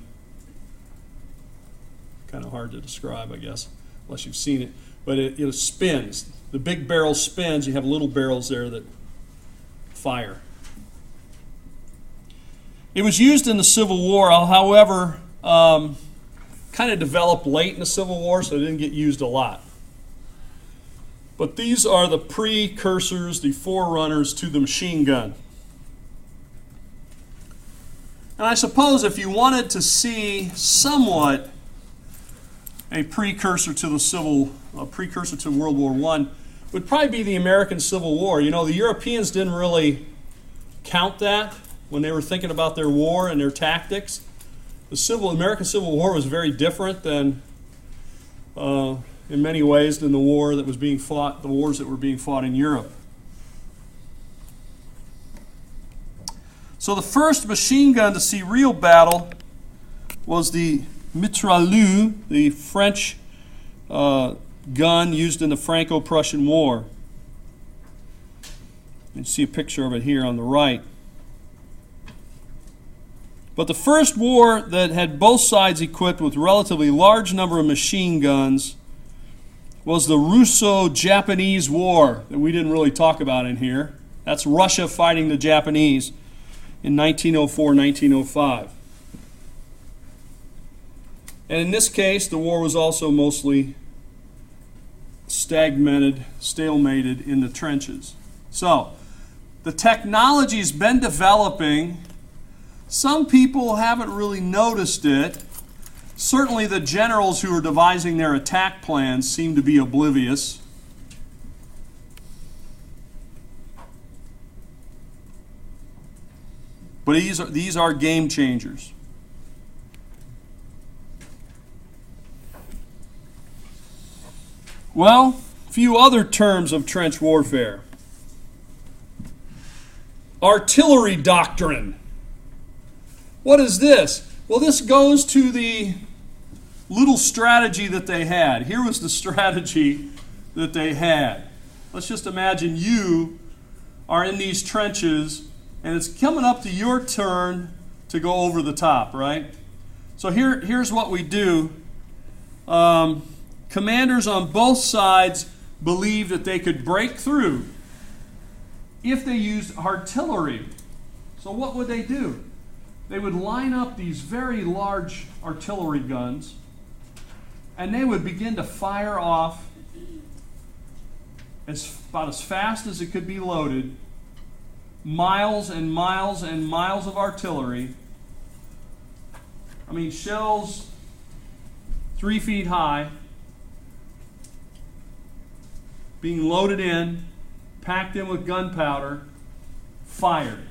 Kind of hard to describe, I guess, unless you've seen it. But it spins. The big barrel spins. You have little barrels there that fire. It was used in the Civil War, however, kind of developed late in the Civil War, so it didn't get used a lot. But these are the precursors, the forerunners to the machine gun. And I suppose if you wanted to see somewhat a precursor to World War I, would probably be the American Civil War. You know, the Europeans didn't really count that when they were thinking about their war and their tactics. The American Civil War was very different than, in many ways, than the war that was being fought, the wars that were being fought in Europe. So the first machine gun to see real battle was the Mitrailleuse, the French gun used in the Franco-Prussian War. You can see a picture of it here on the right. But the first war that had both sides equipped with a relatively large number of machine guns was the Russo-Japanese War that we didn't really talk about in here. That's Russia fighting the Japanese in 1904-1905. And in this case, the war was also mostly stalemated in the trenches. So, the technology's been developing. Some people haven't really noticed it. Certainly the generals who are devising their attack plans seem to be oblivious. But these are game changers. Well, a few other terms of trench warfare. Artillery doctrine. What is this? Well, this goes to the little strategy that they had. Here was the strategy that they had. Let's just imagine you are in these trenches and it's coming up to your turn to go over the top, right? So here's what we do. Commanders on both sides believed that they could break through if they used artillery. So what would they do? They would line up these very large artillery guns and they would begin to fire off about as fast as it could be loaded, miles and miles and miles of artillery. I mean, shells 3 feet high being loaded in packed in with gunpowder, fired.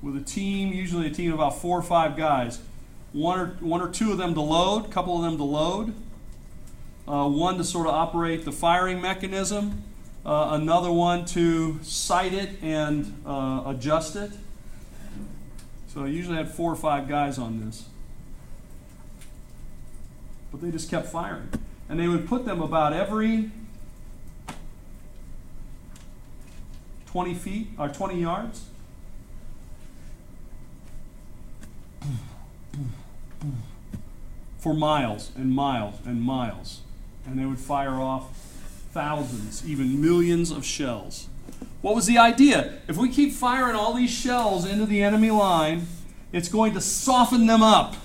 With a team, usually a team of about 4 or 5 guys. One or two of them to load, a couple of them to load. One to sort of operate the firing mechanism. Another one to sight it and adjust it. So I usually had 4 or 5 guys on this. But they just kept firing. And they would put them about every 20 feet or 20 yards. For miles and miles and miles. And they would fire off thousands, even millions of shells. What was the idea? If we keep firing all these shells into the enemy line, it's going to soften them up.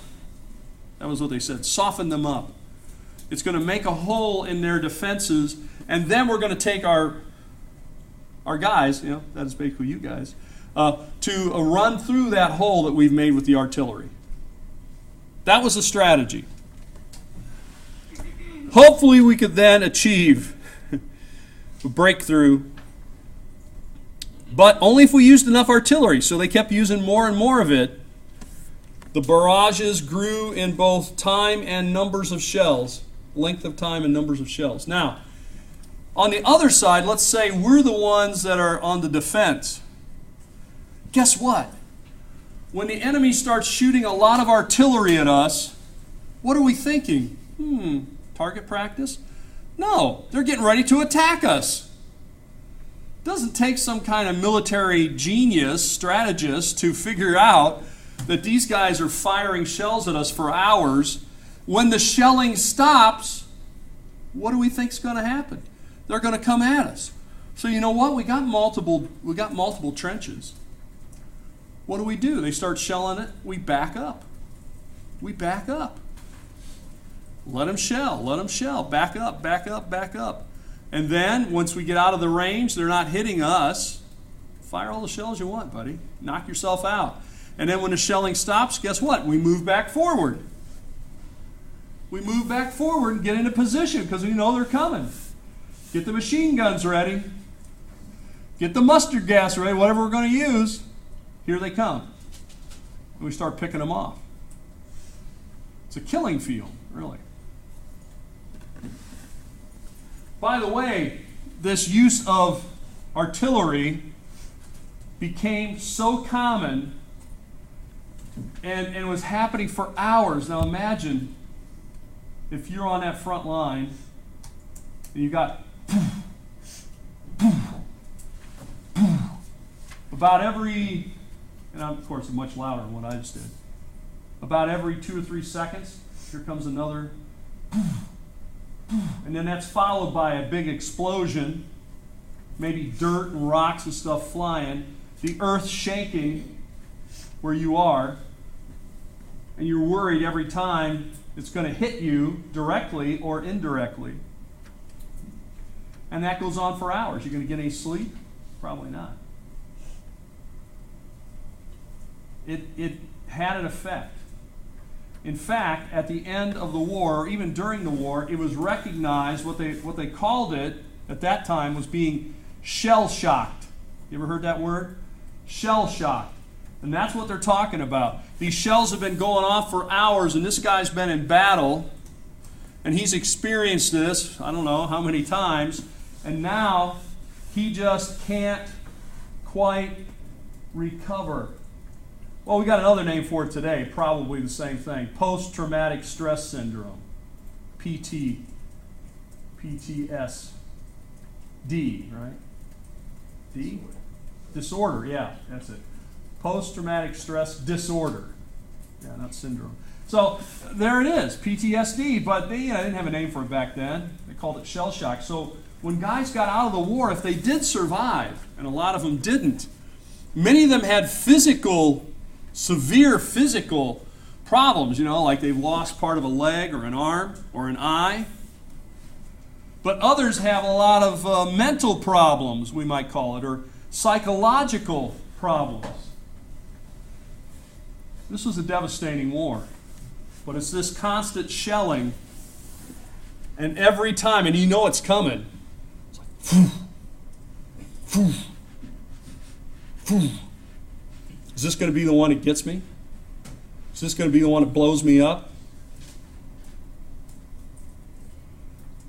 That was what they said, soften them up. It's going to make a hole in their defenses, and then we're going to take our guys, that is basically you guys, to run through that hole that we've made with the artillery. That was the strategy. Hopefully we could then achieve a breakthrough, but only if we used enough artillery. So they kept using more and more of it. The barrages grew in both time and numbers of shells, length of time and numbers of shells. Now, on the other side, let's say we're the ones that are on the defense. Guess what? When the enemy starts shooting a lot of artillery at us, what are we thinking? Target practice? No, they're getting ready to attack us. It doesn't take some kind of military genius, strategist to figure out that these guys are firing shells at us for hours. When the shelling stops, what do we think is going to happen? They're going to come at us. So you know what? We got multiple trenches. What do? They start shelling it. We back up. We back up. Let them shell. Let them shell. Back up, back up, back up. And then, once we get out of the range, they're not hitting us. Fire all the shells you want, buddy. Knock yourself out. And then when the shelling stops, guess what? We move back forward. We move back forward and get into position because we know they're coming. Get the machine guns ready. Get the mustard gas ready, whatever we're going to use. Here they come. And we start picking them off. It's a killing field, really. By the way, this use of artillery became so common and was happening for hours. Now imagine if you're on that front line and you got about every, and of course it's much louder than what I just did, about every 2 or 3 seconds, here comes another, and then that's followed by a big explosion, maybe dirt and rocks and stuff flying, the earth shaking where you are, and you're worried every time it's going to hit you directly or indirectly. And that goes on for hours. You're going to get any sleep? Probably not. It had an effect. In fact, at the end of the war, or even during the war, it was recognized, what they called it at that time was being shell-shocked. You ever heard that word? Shell-shocked. And that's what they're talking about. These shells have been going off for hours, and this guy's been in battle, and he's experienced this, I don't know how many times, and now he just can't quite recover. Well, we got another name for it today, probably the same thing. Post-traumatic stress syndrome. PTSD, right? D? Disorder, yeah, that's it. Post-traumatic stress disorder. Yeah, not syndrome. So there it is, PTSD, but they didn't have a name for it back then. They called it shell shock. So when guys got out of the war, if they did survive, and a lot of them didn't, many of them had severe physical problems, like they've lost part of a leg or an arm or an eye. But others have a lot of mental problems, we might call it, or psychological problems. This was a devastating war. But it's this constant shelling, and every time, and you know it's coming. It's like, Is this going to be the one that gets me? Is this going to be the one that blows me up?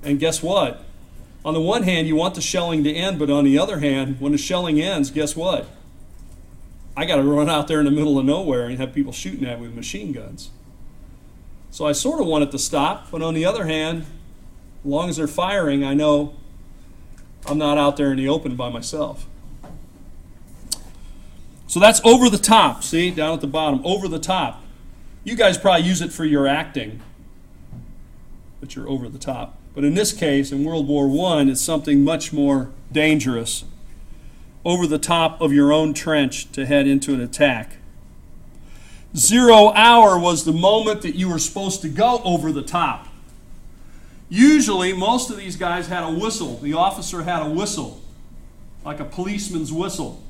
And guess what? On the one hand, you want the shelling to end, but on the other hand, when the shelling ends, guess what? I got to run out there in the middle of nowhere and have people shooting at me with machine guns. So I sort of want it to stop, but on the other hand, as long as they're firing, I know I'm not out there in the open by myself. So that's over the top, see, down at the bottom, over the top. You guys probably use it for your acting, but you're over the top. But in this case, in World War I, it's something much more dangerous. Over the top of your own trench to head into an attack. 0 hour was the moment that you were supposed to go over the top. Usually, most of these guys had a whistle. The officer had a whistle, like a policeman's whistle.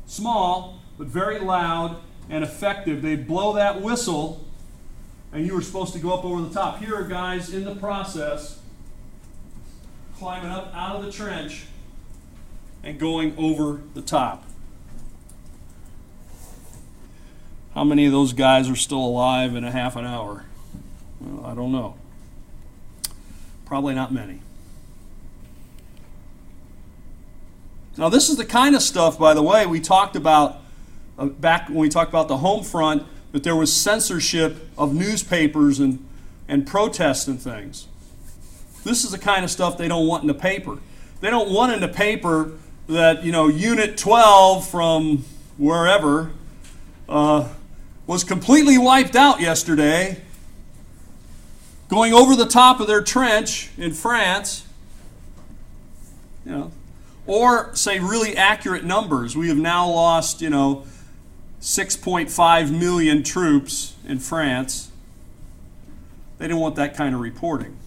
Small, but very loud and effective. They'd blow that whistle, and you were supposed to go up over the top. Here are guys in the process, climbing up out of the trench and going over the top. How many of those guys are still alive in a half an hour? Well, I don't know. Probably not many. Now, this is the kind of stuff, by the way, we talked about back when we talked about the home front, that there was censorship of newspapers and protests and things. This is the kind of stuff they don't want in the paper. They don't want in the paper that, Unit 12 from wherever was completely wiped out yesterday, going over the top of their trench in France, or say really accurate numbers. We have now lost, 6.5 million troops in France. They didn't want that kind of reporting.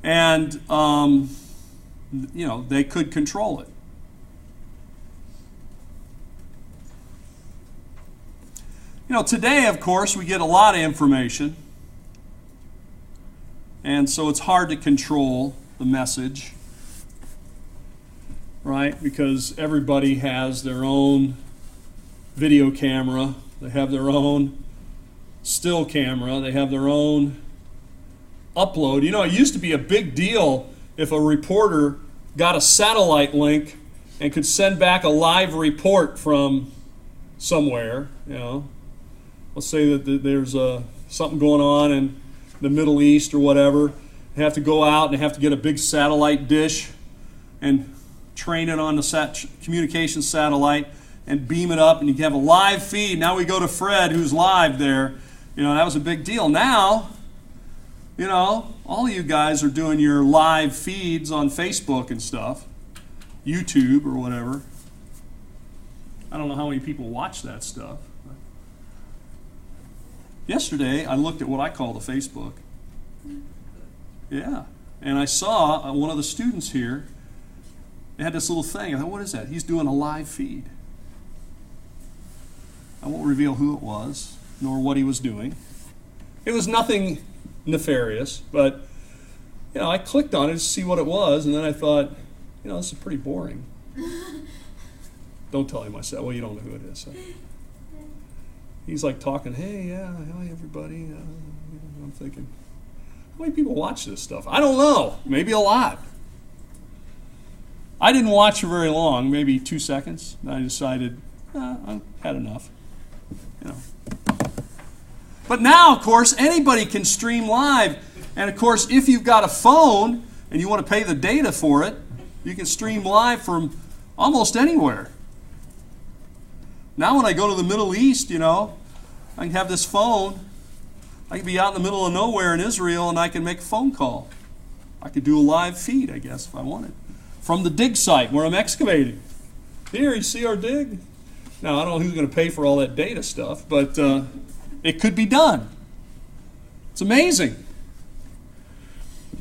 And, they could control it. Today, of course, we get a lot of information. And so it's hard to control the message, right? Because everybody has their own video camera. They have their own still camera. They have their own upload. It used to be a big deal if a reporter got a satellite link and could send back a live report from somewhere. Let's say that there's something going on in the Middle East or whatever. They have to go out and they have to get a big satellite dish and train it on the communication satellite and beam it up, and you can have a live feed. Now we go to Fred, who's live there. That was a big deal. Now, all of you guys are doing your live feeds on Facebook and stuff, YouTube or whatever. I don't know how many people watch that stuff. Yesterday, I looked at what I call the Facebook. Yeah. And I saw one of the students here, they had this little thing. I thought, what is that? He's doing a live feed. I won't reveal who it was, nor what he was doing. It was nothing nefarious, but I clicked on it to see what it was, and then I thought, this is pretty boring. Don't tell him I said, well, you don't know who it is. So. He's like talking, hey, yeah, hi, everybody. I'm thinking, how many people watch this stuff? I don't know. Maybe a lot. I didn't watch for very long, maybe 2 seconds. And I decided, I've had enough. But now, of course, anybody can stream live. And, of course, if you've got a phone and you want to pay the data for it, you can stream live from almost anywhere. Now when I go to the Middle East, I can have this phone. I can be out in the middle of nowhere in Israel and I can make a phone call. I could do a live feed, I guess, if I wanted. From the dig site where I'm excavating. Here, you see our dig? Now, I don't know who's going to pay for all that data stuff, but it could be done. It's amazing.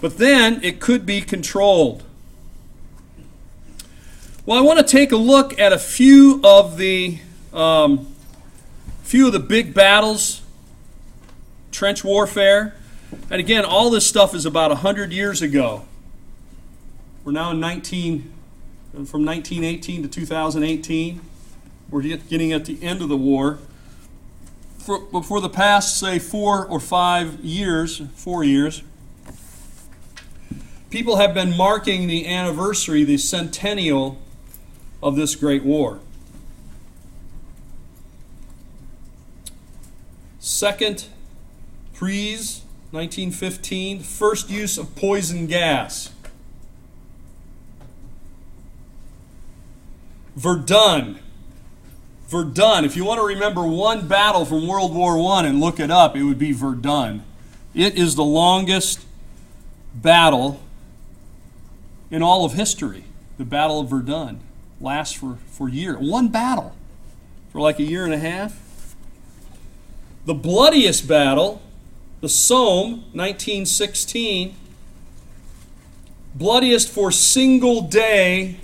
But then it could be controlled. Well, I want to take a look at a few of the big battles, trench warfare. And again, all this stuff is about 100 years ago. We're now in from 1918 to 2018. We're getting at the end of the war. For the past, say, 4 or 5 years, 4 years, people have been marking the anniversary, the centennial of this great war. Second Prise, 1915, first use of poison gas. Verdun. Verdun. If you want to remember one battle from World War I and look it up, it would be Verdun. It is the longest battle in all of history. The Battle of Verdun lasts for years. One battle for like a year and a half. The bloodiest battle, the Somme, 1916, bloodiest for single day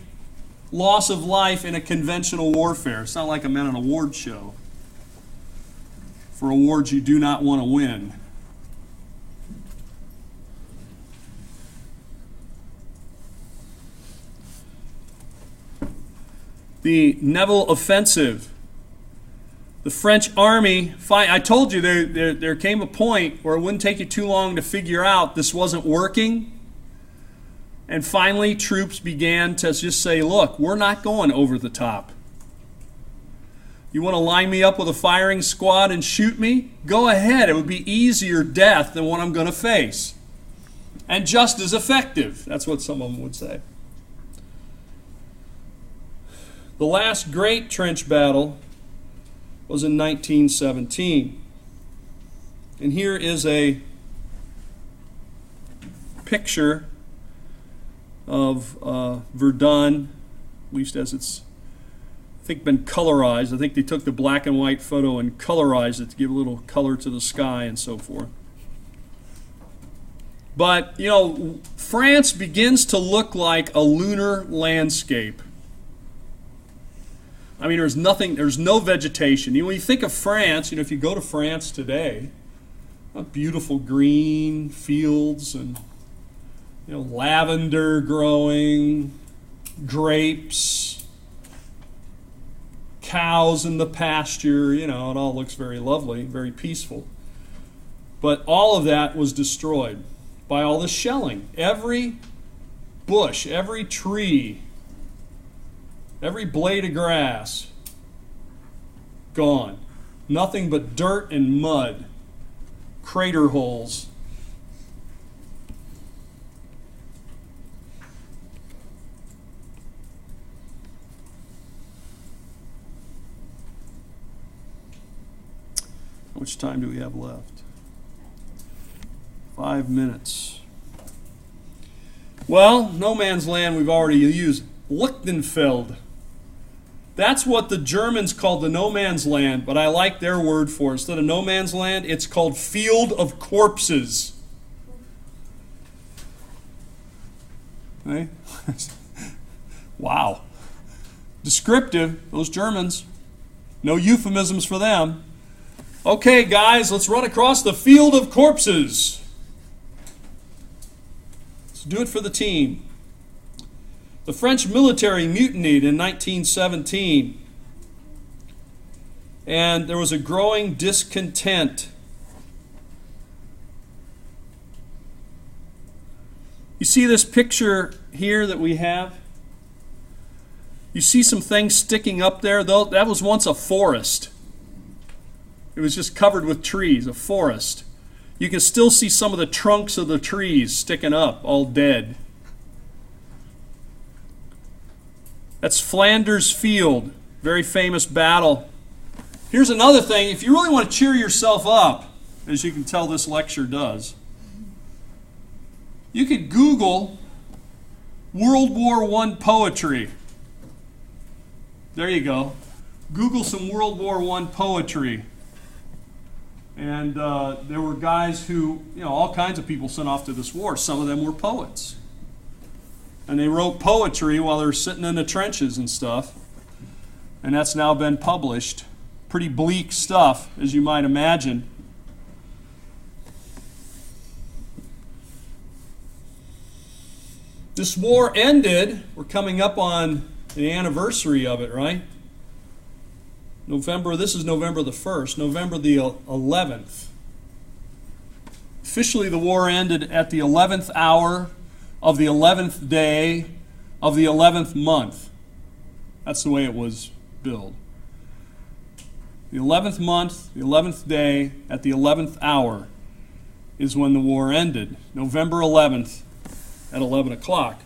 loss of life in a conventional warfare. It's not like I'm at an award show for awards you do not want to win. The Nivelle Offensive. The French army, I told you there came a point where it wouldn't take you too long to figure out this wasn't working. And finally, troops began to just say, look, we're not going over the top. You want to line me up with a firing squad and shoot me? Go ahead. It would be easier death than what I'm going to face. And just as effective. That's what some of them would say. The last great trench battle was in 1917. And here is a picture of Verdun, at least as it's, I think, been colorized. I think they took the black and white photo and colorized it to give a little color to the sky and so forth. But, you know, France begins to look like a lunar landscape. I mean, there's no vegetation. You know, when you think of France, you know, if you go to France today, beautiful green fields and, you know, lavender growing, grapes, cows in the pasture, you know, it all looks very lovely, very peaceful. But all of that was destroyed by all the shelling. Every bush, every tree, every blade of grass, gone. Nothing but dirt and mud, crater holes. How much time do we have left? 5 minutes. Well, no man's land we've already used. Lichtenfeld. That's what the Germans called the no man's land, but I like their word for it. Instead of no man's land, it's called Field of Corpses. Okay? Wow. Descriptive, those Germans. No euphemisms for them. Okay, guys, let's run across the Field of Corpses. Let's do it for the team. The French military mutinied in 1917, and there was a growing discontent. You see this picture here that we have? You see some things sticking up there? That was once a forest. It was just covered with trees, a forest. You can still see some of the trunks of the trees sticking up, all dead. That's Flanders Field, very famous battle. Here's another thing, if you really want to cheer yourself up, as you can tell this lecture does, you could Google World War I poetry. There you go. Google some World War I poetry. And there were guys who, you know, all kinds of people sent off to this war. Some of them were poets. And they wrote poetry while they were sitting in the trenches and stuff. And that's now been published. Pretty bleak stuff, as you might imagine. This war ended, we're coming up on the anniversary of it, right? This is November the 1st, November the 11th. Officially, the war ended at the 11th hour of the 11th day of the 11th month. That's the way it was billed. The 11th month, the 11th day, at the 11th hour is when the war ended. November 11th at 11 o'clock.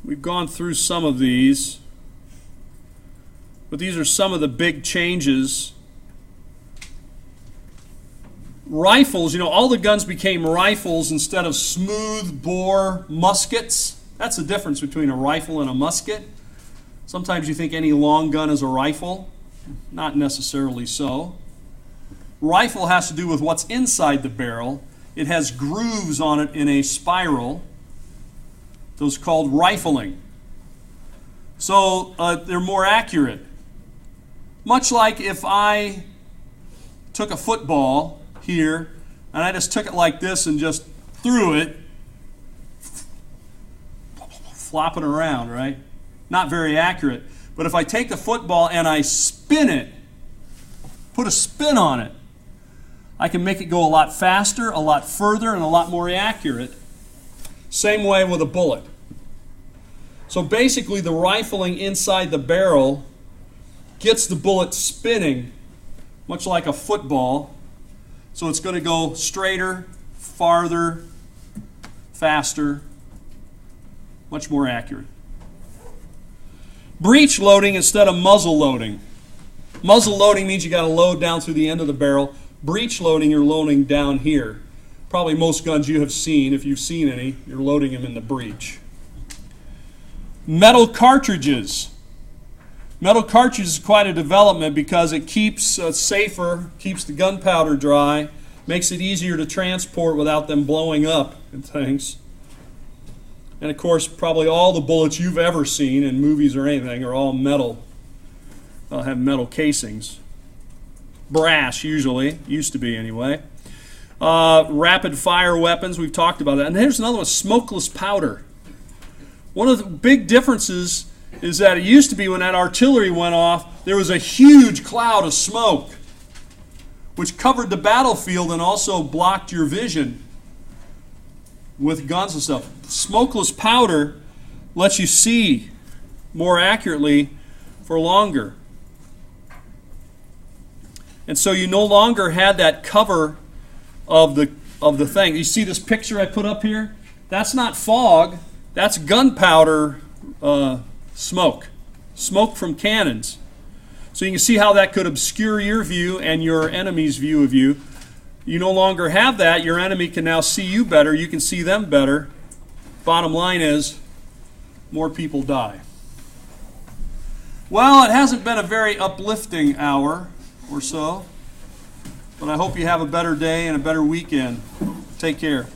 We've gone through some of these, but these are some of the big changes. Rifles, all the guns became rifles instead of smooth bore muskets. That's the difference between a rifle and a musket. Sometimes you think any long gun is a rifle. Not necessarily so. Rifle has to do with what's inside the barrel. It has grooves on it in a spiral. Those are called rifling. So they're more accurate. Much like if I took a football here and I just took it like this and just threw it, flopping around, right? Not very accurate. But if I take the football and I spin it, put a spin on it, I can make it go a lot faster, a lot further, and a lot more accurate. Same way with a bullet. So basically the rifling inside the barrel gets the bullet spinning, much like a football. So it's going to go straighter, farther, faster, much more accurate. Breech loading instead of muzzle loading. Muzzle loading means you got to load down through the end of the barrel. Breech loading, you're loading down here. Probably most guns you have seen, if you've seen any, you're loading them in the breech. Metal cartridges. Metal cartridges is quite a development because it keeps safer, keeps the gunpowder dry, makes it easier to transport without them blowing up and things. And of course, probably all the bullets you've ever seen in movies or anything are all metal. They'll have metal casings. Brass, usually. Used to be, anyway. Rapid fire weapons, we've talked about that. And here's another one, smokeless powder. One of the big differences is that it used to be when that artillery went off, there was a huge cloud of smoke, which covered the battlefield and also blocked your vision with guns and stuff. Smokeless powder lets you see more accurately for longer. And so you no longer had that cover of the thing. You see this picture I put up here? That's not fog. That's gunpowder smoke. Smoke from cannons. So you can see how that could obscure your view and your enemy's view of you. You no longer have that. Your enemy can now see you better. You can see them better. Bottom line is, more people die. Well, it hasn't been a very uplifting hour or so, but I hope you have a better day and a better weekend. Take care.